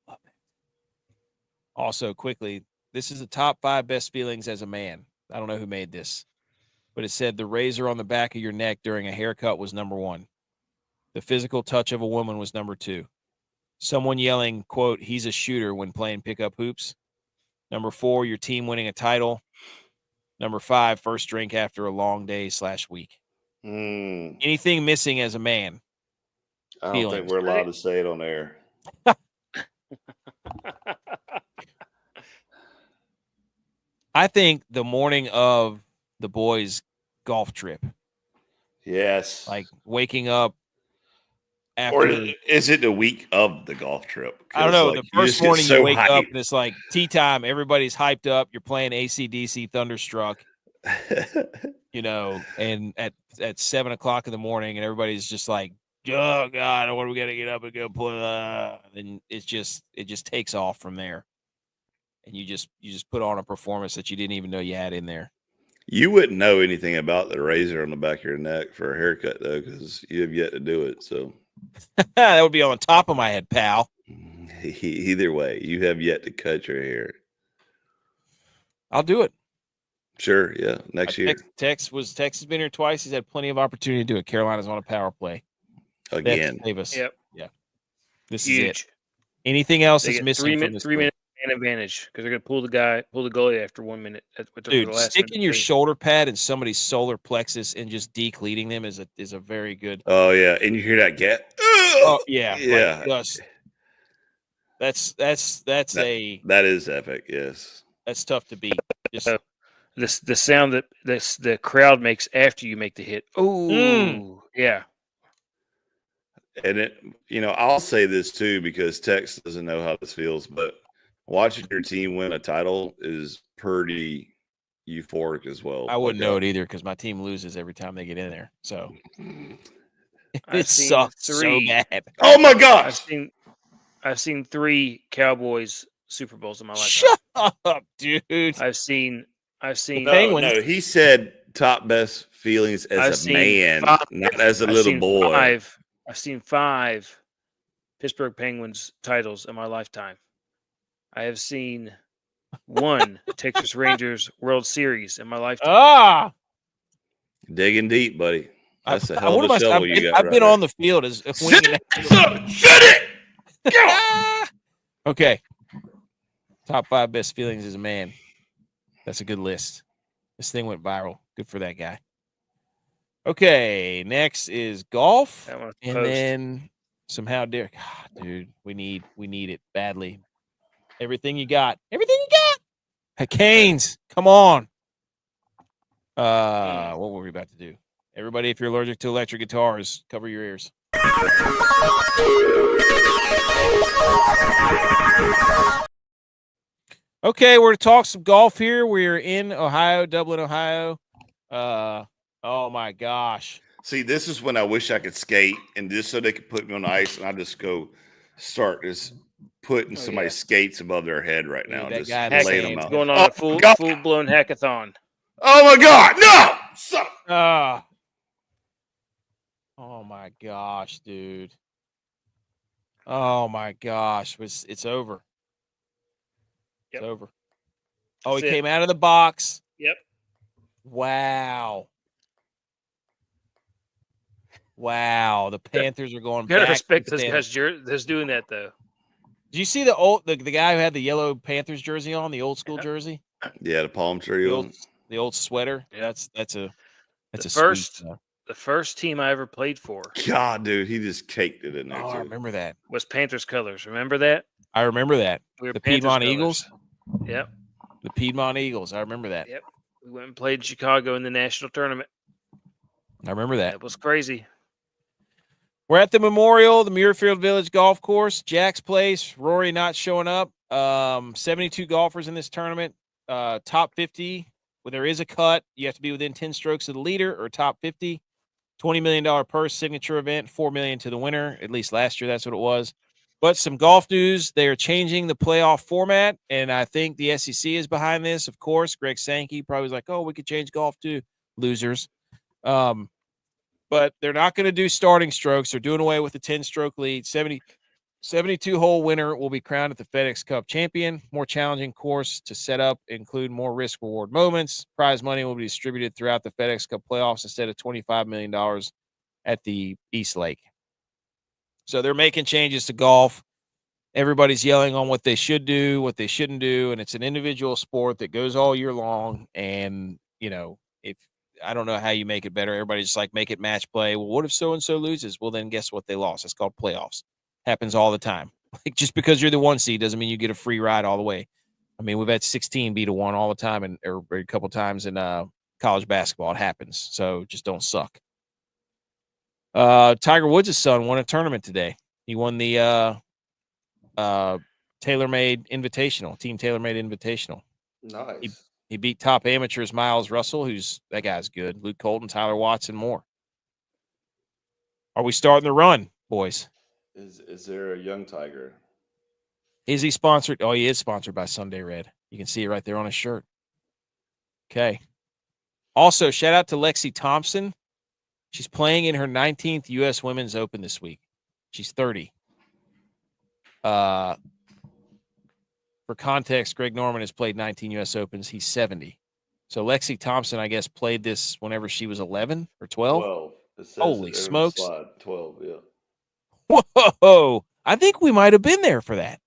Speaker 1: Love it. Also, quickly, this is the top 5 best feelings as a man. I don't know who made this, but it said the razor on the back of your neck during a haircut was number 1. The physical touch of a woman was number 2. Someone yelling, quote, he's a shooter when playing pickup hoops. Number 4, your team winning a title. Number 5, first drink after a long day/week. Anything missing as a man?
Speaker 2: I don't think we're allowed to say it on air.
Speaker 1: I think the morning of the boys' golf trip.
Speaker 2: Yes.
Speaker 1: Like waking up after.
Speaker 2: Or is it the week of the golf trip?
Speaker 1: I don't know.
Speaker 2: Like,
Speaker 1: the first morning you wake
Speaker 2: hyped
Speaker 1: up and it's like tea time. Everybody's hyped up. You're playing AC/DC Thunderstruck, and at 7 o'clock in the morning, and everybody's just like, oh God, what are we gonna get up and go play? And it just takes off from there. And you just put on a performance that you didn't even know you had in there.
Speaker 2: You wouldn't know anything about the razor on the back of your neck for a haircut, though, because you have yet to do it. So
Speaker 1: that would be on top of my head, pal.
Speaker 2: Either way, you have yet to cut your hair.
Speaker 1: I'll do it.
Speaker 2: Sure, yeah, next year.
Speaker 1: Tex has been here twice. He's had plenty of opportunity to do it. Carolina's on a power play
Speaker 2: again.
Speaker 1: Save us.
Speaker 3: Yep.
Speaker 1: Yeah. This
Speaker 3: Huge.
Speaker 1: is it. Anything else
Speaker 3: They
Speaker 1: is
Speaker 3: get
Speaker 1: missing from this
Speaker 3: 3
Speaker 1: group?
Speaker 3: minute advantage because they're going to pull the goalie after 1 minute.
Speaker 1: Dude, sticking your shoulder pad in somebody's solar plexus and just decleating them is a very good.
Speaker 2: Oh yeah, and you hear that get?
Speaker 1: Oh yeah,
Speaker 2: yeah.
Speaker 1: Like,
Speaker 2: that is epic. Yes,
Speaker 1: that's tough to beat.
Speaker 3: The sound that the crowd makes after you make the hit. Oh, Yeah.
Speaker 2: And I'll say this too, because Tex doesn't know how this feels, but watching your team win a title is pretty euphoric as well.
Speaker 1: I wouldn't know it either because my team loses every time they get in there. So
Speaker 3: I've
Speaker 1: it
Speaker 3: seen
Speaker 1: sucks so
Speaker 3: 3.
Speaker 1: bad.
Speaker 2: Oh my gosh!
Speaker 3: I've seen 3 Cowboys Super Bowls in my lifetime.
Speaker 1: Shut up, dude.
Speaker 3: I've seen
Speaker 1: Penguins.
Speaker 2: No, he said top best feelings
Speaker 3: I've
Speaker 2: as a
Speaker 3: seen
Speaker 2: man,
Speaker 3: 5
Speaker 2: not as a
Speaker 3: I've
Speaker 2: little
Speaker 3: seen
Speaker 2: boy.
Speaker 3: 5 I've seen 5 Pittsburgh Penguins titles in my lifetime. I have seen 1 Texas Rangers World Series in my lifetime.
Speaker 2: Digging deep, buddy. That's a
Speaker 1: What
Speaker 2: hell of
Speaker 1: am
Speaker 2: a
Speaker 1: I-
Speaker 2: shovel
Speaker 1: I've,
Speaker 2: you got.
Speaker 1: I've
Speaker 2: right
Speaker 1: been
Speaker 2: there.
Speaker 1: on the field as
Speaker 2: Shut it! Go!
Speaker 1: Okay. Top 5 best feelings as a man. That's a good list. This thing went viral. Good for that guy. Okay, next is golf,
Speaker 3: That one's
Speaker 1: and
Speaker 3: post.
Speaker 1: then somehow Derek. God, dude, we need it badly. Everything you got. Hey, Canes, come on. What were we about to do? Everybody, if you're allergic to electric guitars, cover your ears. Okay, we're to talk some golf here. We're in Ohio, Dublin, Ohio. Oh my gosh.
Speaker 2: See, this is when I wish I could skate, and just so they could put me on the ice, and I just go start just putting somebody's skates above their head right
Speaker 1: Dude,
Speaker 2: now,
Speaker 1: that
Speaker 2: just
Speaker 1: guy in the
Speaker 2: laying
Speaker 1: sand.
Speaker 2: them out.
Speaker 3: Going on
Speaker 2: Oh,
Speaker 3: a full
Speaker 2: God.
Speaker 3: blown hackathon.
Speaker 2: Oh my God! No!
Speaker 1: Ah. Oh my gosh, dude. Oh my gosh. It's over.
Speaker 3: Yep.
Speaker 1: It's over. Oh,
Speaker 3: That's
Speaker 1: he
Speaker 3: it.
Speaker 1: came out of the box.
Speaker 3: Yep.
Speaker 1: Wow. The Panthers are going
Speaker 3: You gotta
Speaker 1: back.
Speaker 3: respect
Speaker 1: to
Speaker 3: those
Speaker 1: the
Speaker 3: guys
Speaker 1: standard.
Speaker 3: that's doing that though.
Speaker 1: Did you see the guy who had the yellow Panthers jersey on, the old school jersey?
Speaker 2: Yeah, the palm tree.
Speaker 1: The old sweater.
Speaker 3: Yeah.
Speaker 1: That's a
Speaker 3: The
Speaker 1: sweet.
Speaker 3: first team I ever played for
Speaker 2: God, dude, he just caked it in there.
Speaker 1: Oh, I
Speaker 2: too.
Speaker 1: remember that.
Speaker 3: was Panthers colors. Remember that?
Speaker 1: I remember that.
Speaker 3: We were
Speaker 1: The
Speaker 3: Panthers
Speaker 1: Piedmont
Speaker 3: colors.
Speaker 1: Eagles.
Speaker 3: Yep.
Speaker 1: The Piedmont Eagles. I remember that.
Speaker 3: Yep. We went and played in Chicago in the national tournament.
Speaker 1: I remember that.
Speaker 3: That was crazy.
Speaker 1: We're at the Memorial, the Muirfield Village Golf Course, Jack's Place. Rory not showing up. 72 golfers in this tournament. Top 50. Well, there is a cut. You have to be within 10 strokes of the leader or top 50. $20 million purse signature event, $4 million to the winner. At least last year, that's what it was. But some golf news. They are changing the playoff format, and I think the SEC is behind this. Of course, Greg Sankey probably was like, "Oh, we could change golf too." Losers. But they're not going to do starting strokes. They're doing away with the 10-stroke lead. 72-hole winner will be crowned at the FedEx Cup champion. More challenging course to set up, include more risk-reward moments. Prize money will be distributed throughout the FedEx Cup playoffs instead of $25 million at the East Lake. So they're making changes to golf. Everybody's yelling on what they should do, what they shouldn't do, and it's an individual sport that goes all year long. And, if I don't know how you make it better. Everybody's just like, make it match play. Well, what if so-and-so loses? Well, then guess what? They lost. It's called playoffs. Happens all the time. Like, just because you're the 1 seed doesn't mean you get a free ride all the way. I mean, we've had 16 beat a 1 all the time, or a couple times in college basketball. It happens. So just don't suck. Tiger Woods' son won a tournament today. He won the TaylorMade Invitational, Team TaylorMade Invitational.
Speaker 2: Nice.
Speaker 1: He beat top amateurs Miles Russell, that guy's good. Luke Colton, Tyler Watson, more. Are we starting the run, boys?
Speaker 2: Is there a young Tiger?
Speaker 1: Is he sponsored? Oh, he is sponsored by Sunday Red. You can see it right there on his shirt. Okay. Also, shout out to Lexi Thompson. She's playing in her 19th U.S. Women's Open this week. She's 30. For context, Greg Norman has played 19 U.S. Opens. He's 70. So Lexi Thompson, I guess, played this whenever she was 11 or 12.
Speaker 2: 12.
Speaker 1: Holy smokes.
Speaker 2: 12, yeah.
Speaker 1: Whoa. I think we might have been there for that.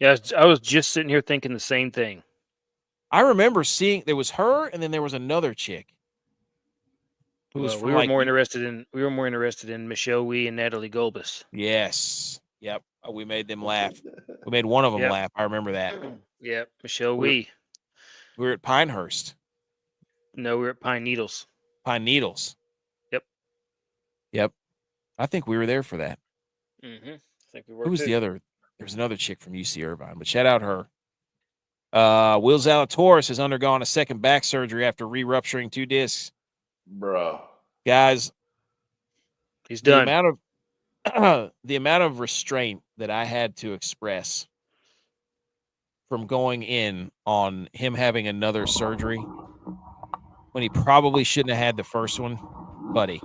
Speaker 3: Yeah, I was just sitting here thinking the same thing.
Speaker 1: I remember seeing there was her, and then there was another chick.
Speaker 3: We were more interested in Michelle Wee and Natalie Golbus.
Speaker 1: Yes. Yep. We made them laugh. We made one of them laugh. I remember that.
Speaker 3: Yep. Michelle Wee.
Speaker 1: We were at Pinehurst.
Speaker 3: No, we were at Pine Needles.
Speaker 1: Pine Needles.
Speaker 3: Yep.
Speaker 1: Yep. I think we were there for that.
Speaker 3: Mm-hmm. I think we were.
Speaker 1: Who was
Speaker 3: too.
Speaker 1: the other? There was another chick from UC Irvine, but shout out her. Will Zalatoris has undergone a second back surgery after re-rupturing 2 discs.
Speaker 2: Bro.
Speaker 1: Guys,
Speaker 3: He's
Speaker 1: the
Speaker 3: done.
Speaker 1: amount of restraint that I had to express from going in on him having another surgery when he probably shouldn't have had the first one, buddy.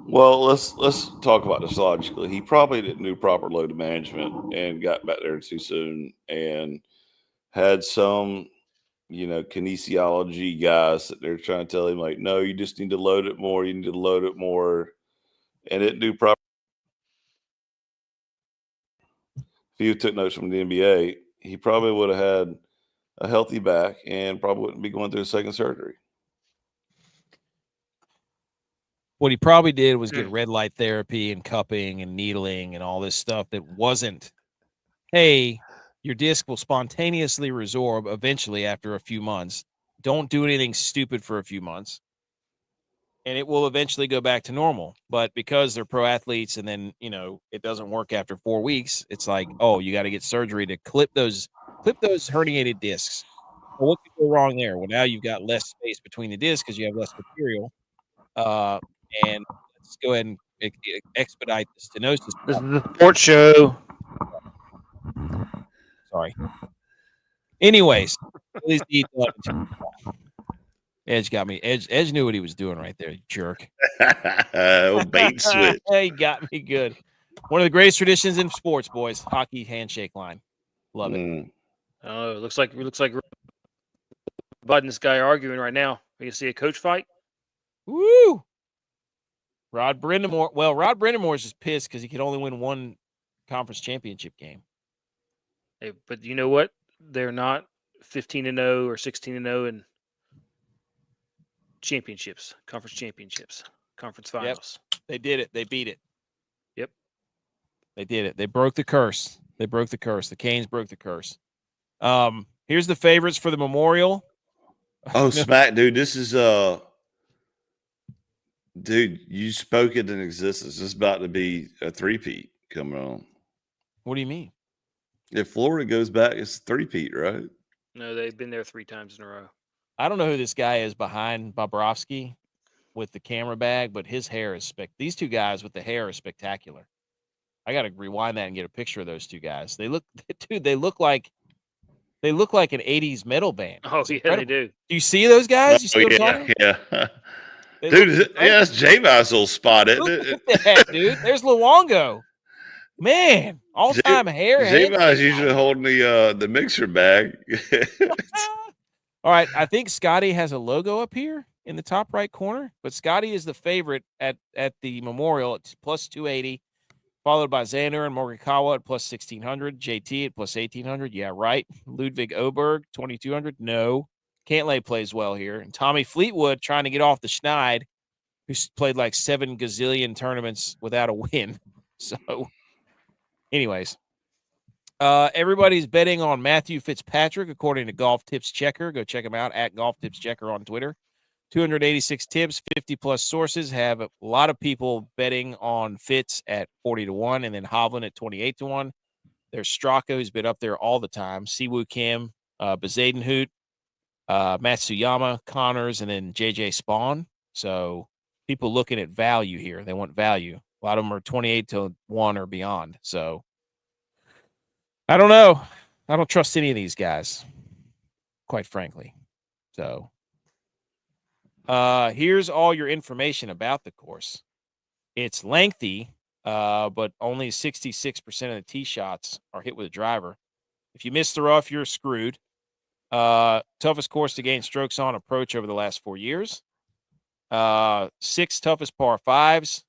Speaker 2: Well, let's talk about this logically. He probably didn't do proper load management and got back there too soon and had some, kinesiology guys that they're trying to tell him, like, no, you just need to load it more. You need to load it more. And didn't do proper. If he took notes from the NBA, he probably would have had a healthy back and probably wouldn't be going through a second surgery.
Speaker 1: What he probably did was get red light therapy and cupping and needling and all this stuff that wasn't, hey, your disc will spontaneously resorb eventually after a few months. Don't do anything stupid for a few months. And it will eventually go back to normal. But because they're pro athletes and then, it doesn't work after 4 weeks, it's like, oh, you got to get surgery to clip those herniated discs. Well, what could go wrong there? Well, now you've got less space between the discs because you have less material. And let's go ahead and expedite the stenosis.
Speaker 3: This is the sports show.
Speaker 1: Sorry. Anyways, Edge got me. Edge knew what he was doing right there, you jerk.
Speaker 2: Bait switch.
Speaker 1: He got me good. One of the greatest traditions in sports, boys. Hockey handshake line. Love it.
Speaker 3: Oh, it looks like Bud and this guy are arguing right now. You see a coach fight?
Speaker 1: Woo! Rod Brindamore. Well, Rod Brindamore is just pissed because he could only win one conference championship game.
Speaker 3: Hey, but you know what? They're not 15-0 or 16-0 in championships, conference finals.
Speaker 1: Yep. They did it. They beat it.
Speaker 3: Yep.
Speaker 1: They did it. They broke the curse. The Canes broke the curse. Here's the favorites for the Memorial.
Speaker 2: Oh, smack, dude. This is dude, you spoke it in existence. It's about to be a three-peat coming on.
Speaker 1: What do you mean?
Speaker 2: If Florida goes back, it's a three-peat, right?
Speaker 3: No, they've been there 3 times in a row.
Speaker 1: I don't know who this guy is behind Bobrovsky with the camera bag, but his hair is these 2 guys with the hair are spectacular. I got to rewind that and get a picture of those 2 guys. They look like an 80s metal band.
Speaker 3: Oh, yeah, they do.
Speaker 1: Do you see those guys? You see what I'm talking?
Speaker 2: Yeah. Dude, that's J.U.Y.S. little spot, isn't it?
Speaker 1: Look at that, dude. There's Luongo. Man, all-time hair.
Speaker 2: J.U.Y.S. usually holding the mixer bag.
Speaker 1: All right, I think Scotty has a logo up here in the top right corner, but Scotty is the favorite at the Memorial. It's plus 280, followed by Xander and Morikawa at plus 1,600, JT at plus 1,800. Yeah, right. Ludwig Oberg, 2,200. No. Cantlay plays well here. And Tommy Fleetwood trying to get off the schneid, who's played like 7 gazillion tournaments without a win. So, anyways, everybody's betting on Matthew Fitzpatrick, according to Golf Tips Checker. Go check him out at Golf Tips Checker on Twitter. 286 tips, 50-plus sources. Have a lot of people betting on Fitz at 40-1, and then Hovland at 28-1. There's Straka, who's been up there all the time. Siwoo Kim, Bezadenhout, Matsuyama, Connors, and then JJ Spawn. So people looking at value here. They want value. A lot of them are 28-1 or beyond. So I don't know. I don't trust any of these guys, quite frankly. So here's all your information about the course. It's lengthy, but only 66% of the tee shots are hit with a driver. If you miss the rough, you're screwed. Toughest course to gain strokes on approach over the last 4 years. 6 toughest par 5s.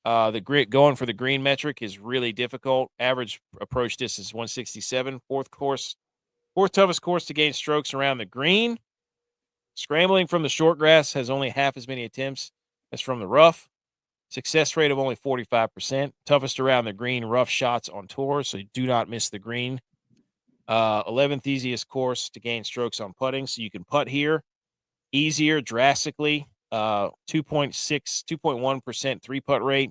Speaker 1: The grit going for the green metric is really difficult. Average approach distance 167. Fourth toughest course to gain strokes around the green. Scrambling from the short grass has only half as many attempts as from the rough. Success rate of only 45%. Toughest around the green rough shots on tour, so you do not miss the green. 11th easiest course to gain strokes on putting, so you can putt here. Easier drastically. 2.1% 3-putt rate.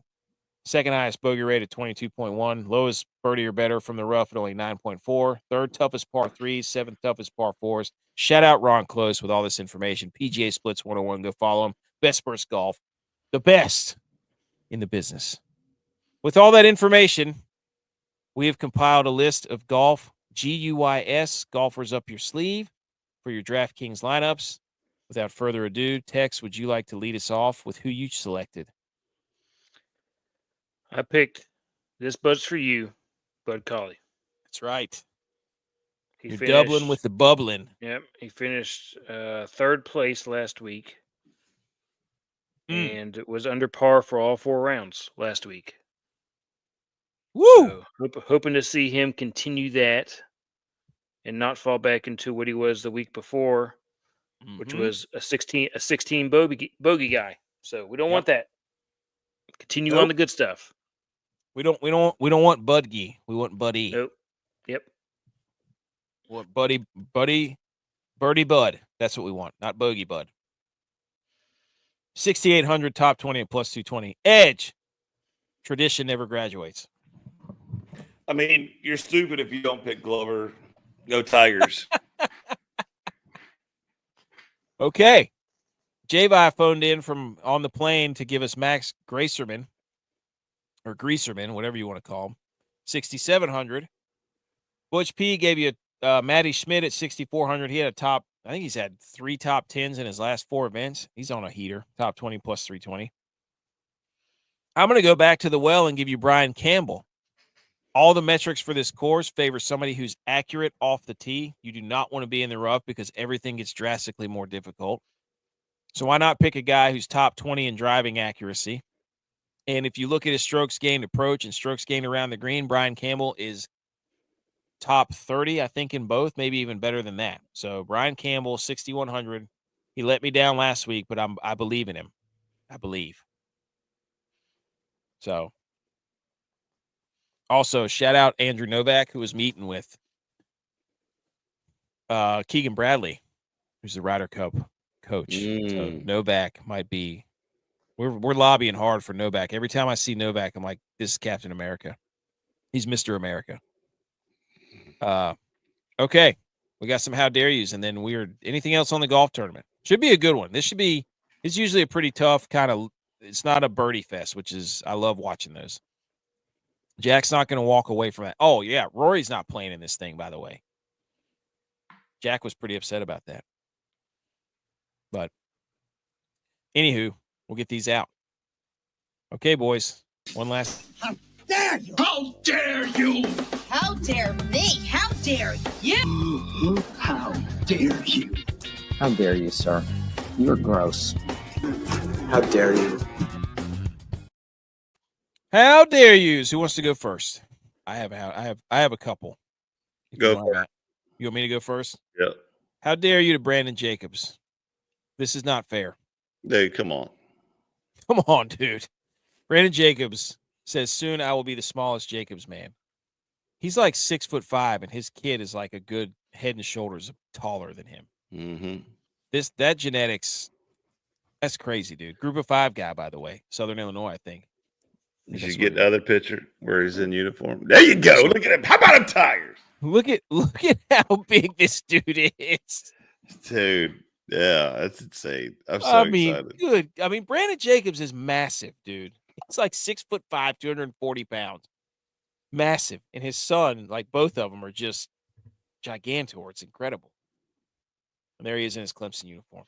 Speaker 1: Second highest bogey rate at 22.1. Lowest birdie or better from the rough at only 9.4. Third toughest par threes. Seventh toughest par fours. Shout out Ron Close with all this information. PGA Splits 101. Go follow him. Best Burst Golf. The best in the business. With all that information, we have compiled a list of golf G.U.Y.S. golfers up your sleeve for your DraftKings lineups. Without further ado, Tex, would you like to lead us off with who you selected?
Speaker 3: I picked this Bud's for you, Bud Colley.
Speaker 1: That's right.
Speaker 3: He
Speaker 1: You're
Speaker 3: finished,
Speaker 1: doubling with the bubbling.
Speaker 3: Yep, he finished third place last week, and it was under par for all 4 rounds last week.
Speaker 1: Woo!
Speaker 3: So, hoping to see him continue that and not fall back into what he was the week before, which was a 16 bogey guy. So we don't want that. Continue on the good stuff.
Speaker 1: We don't want Budgie. We want Buddy.
Speaker 3: Nope. Yep.
Speaker 1: We want Birdie Bud. That's what we want, not Bogey Bud. 6,800 top 20 and plus 220. Edge. Tradition never graduates.
Speaker 2: I mean, you're stupid if you don't pick Glover. Go Tigers.
Speaker 1: Okay. J-Vi phoned in from on the plane to give us Max Greaserman, or Greaserman, whatever you want to call him, 6,700. Butch P gave you Matty Schmidt at 6,400. He had I think he's had 3 top 10s in his last 4 events. He's on a heater, top 20 plus 320. I'm going to go back to the well and give you Brian Campbell. All the metrics for this course favor somebody who's accurate off the tee. You do not want to be in the rough because everything gets drastically more difficult. So why not pick a guy who's top 20 in driving accuracy? And if you look at his strokes gained approach and strokes gained around the green, Brian Campbell is top 30, I think, in both, maybe even better than that. So Brian Campbell, 6,100. He let me down last week, but I believe in him. I believe. So also shout out Andrew Novak, who was meeting with Keegan Bradley, who's the Ryder Cup coach. So Novak might be. We're lobbying hard for Novak. Every time I see Novak, I'm like, this is Captain America. He's Mr. America. Okay. We got some how dare yous, and then anything else on the golf tournament. Should be a good one. It's usually a pretty tough kind of, it's not a birdie fest, which is, I love watching those. Jack's not going to walk away from that. Oh, yeah. Rory's not playing in this thing, by the way. Jack was pretty upset about that. But anywho, we'll get these out. Okay, boys. One last.
Speaker 5: How dare you?
Speaker 4: How dare you?
Speaker 5: How dare me? How dare you?
Speaker 6: How dare you?
Speaker 7: How dare you, sir? You're gross.
Speaker 6: How dare you?
Speaker 1: How dare yous? Who wants to go first? I have a couple.
Speaker 2: Go for it.
Speaker 1: You want me to go first?
Speaker 2: Yep.
Speaker 1: How dare you to Brandon Jacobs? This is not fair.
Speaker 2: Hey, come on.
Speaker 1: Come on, dude. Brandon Jacobs says, soon I will be the smallest Jacobs man. He's like 6'5", and his kid is like a good head and shoulders taller than him.
Speaker 2: Mm-hmm.
Speaker 1: That genetics, that's crazy, dude. Group of 5 guy, by the way. Southern Illinois, I think.
Speaker 2: Did you get the other picture where he's in uniform? There you go. Look at him. How about him Tigers?
Speaker 1: Look at how big this dude is.
Speaker 2: Dude. Yeah, that's insane. I'm so excited.
Speaker 1: Good. I mean, Brandon Jacobs is massive, dude. He's like 6'5", 240 pounds. Massive. And his son, like both of them, are just gigantor. It's incredible. And there he is in his Clemson uniform.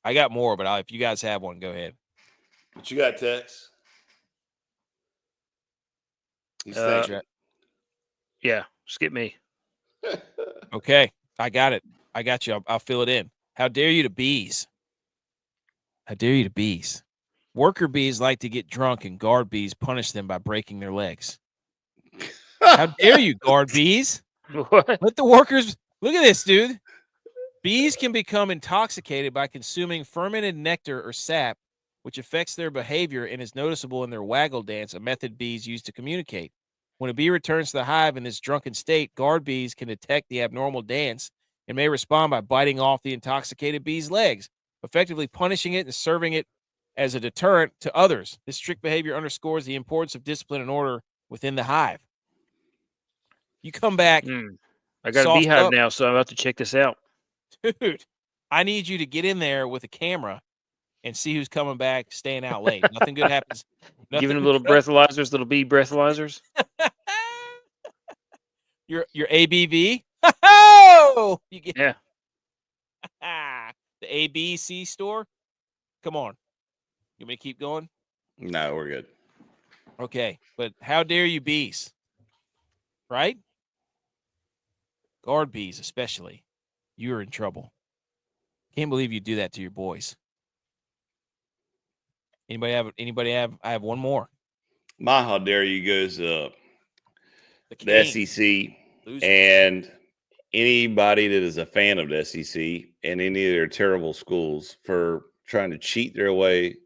Speaker 1: I got more, but if you guys have one, go ahead.
Speaker 2: What you got, Tex?
Speaker 3: Yeah, skip me.
Speaker 1: Okay, I got it. I got you. I'll fill it in. How dare you to bees? How dare you to bees? Worker bees like to get drunk, and guard bees punish them by breaking their legs. How dare you, guard bees?
Speaker 3: What?
Speaker 1: Let the workers look at this, dude. Bees can become intoxicated by consuming fermented nectar or sap, which affects their behavior and is noticeable in their waggle dance, a method bees use to communicate. When a bee returns to the hive in this drunken state, guard bees can detect the abnormal dance and may respond by biting off the intoxicated bee's legs, effectively punishing it and serving it as a deterrent to others. This strict behavior underscores the importance of discipline and order within the hive. You come back.
Speaker 3: I got a
Speaker 1: sauced
Speaker 3: beehive
Speaker 1: up.
Speaker 3: now, so I'm about to check this out.
Speaker 1: Dude, I need you to get in there with a camera and see who's coming back, staying out late. Nothing good happens.
Speaker 3: Giving them little breathalyzers, little bee breathalyzers.
Speaker 1: Your ABV. Oh, you get
Speaker 3: Yeah.
Speaker 1: the ABC store. Come on, you may keep going.
Speaker 2: No, we're good.
Speaker 1: Okay, but how dare you, bees? Right? Guard bees, especially. You're in trouble. Can't believe you do that to your boys. Anybody have? I have one more.
Speaker 2: My how dare you goes
Speaker 1: The
Speaker 2: SEC
Speaker 1: Losers.
Speaker 2: and anybody that is a fan of the SEC and any of their terrible schools for trying to cheat their way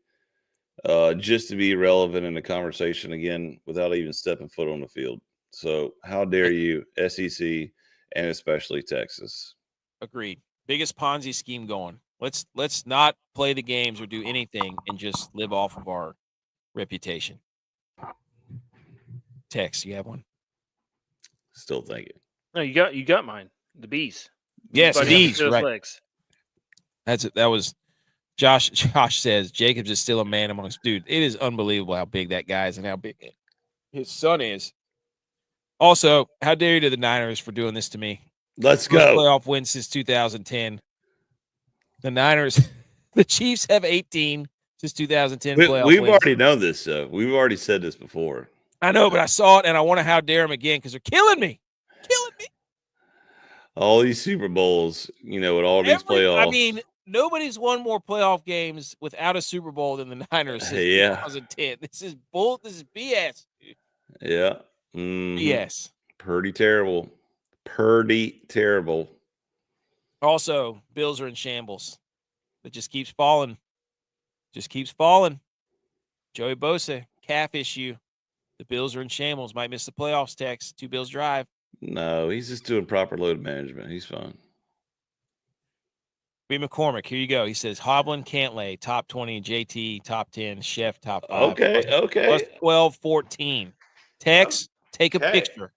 Speaker 2: just to be relevant in the conversation again without even stepping foot on the field. So how dare you, SEC and especially Texas?
Speaker 1: Agreed. Biggest Ponzi scheme going. Let's not play the games or do anything and just live off of our reputation. Tex, you have one?
Speaker 2: Still thinking.
Speaker 3: No, you got mine. The bees.
Speaker 1: Yes,
Speaker 3: Everybody
Speaker 1: bees.
Speaker 3: has those
Speaker 1: Right.
Speaker 3: legs.
Speaker 1: That's it. That was Josh. Josh says Jacobs is still a man amongst dude. It is unbelievable how big that guy is and how big his son is. Also, how dare you to the Niners for doing this to me?
Speaker 2: Let's
Speaker 1: First
Speaker 2: go.
Speaker 1: playoff win since 2010. The Niners, the Chiefs have 18 since 2010 playoff
Speaker 2: We've
Speaker 1: wins.
Speaker 2: already known this, though. We've already said this before.
Speaker 1: I know, but I saw it and I want to how dare them again because they're killing me. Killing me.
Speaker 2: All these Super Bowls, with all these playoffs.
Speaker 1: I mean, nobody's won more playoff games without a Super Bowl than the Niners since 2010. This is BS. Dude.
Speaker 2: Yeah. Mhm.
Speaker 1: BS.
Speaker 2: Pretty terrible. Pretty terrible.
Speaker 1: Also, Bills are in shambles. It just keeps falling. Just keeps falling. Joey Bosa, calf issue. The Bills are in shambles. Might miss the playoffs, Tex. 2 Bills drive.
Speaker 2: No, he's just doing proper load management. He's fine.
Speaker 1: B. McCormick, here you go. He says Hovland, Cantlay, top 20, JT, top 10, Chef, top 5.
Speaker 2: Okay.
Speaker 1: Plus 12, 14. Tex, take a
Speaker 2: Okay.
Speaker 1: picture.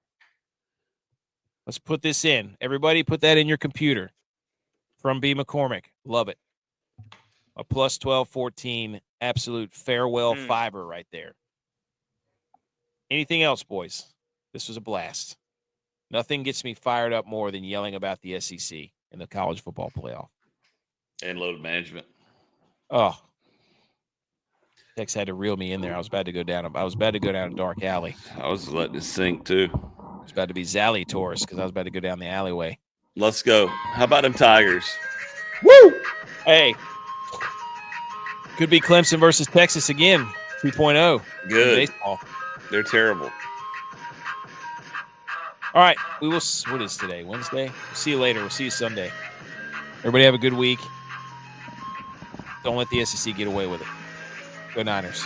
Speaker 1: Let's put this in. Everybody put that in your computer. From B. McCormick. Love it. A plus 12, 14, absolute farewell fiver right there. Anything else, boys? This was a blast. Nothing gets me fired up more than yelling about the SEC in the college football playoff.
Speaker 2: And load management.
Speaker 1: Oh. Tex had to reel me in there. I was about to go down a dark alley.
Speaker 2: I was letting it sink, too.
Speaker 1: It was about to be Zally Taurus because I was about to go down the alleyway.
Speaker 2: Let's go. How about them Tigers?
Speaker 1: Woo! Hey. Could be Clemson versus Texas again. 2.0.
Speaker 2: Good.
Speaker 1: Baseball.
Speaker 2: They're terrible.
Speaker 1: All right. We will. What is today? Wednesday? We'll see you later. We'll see you Sunday. Everybody have a good week. Don't let the SEC get away with it. Go Niners.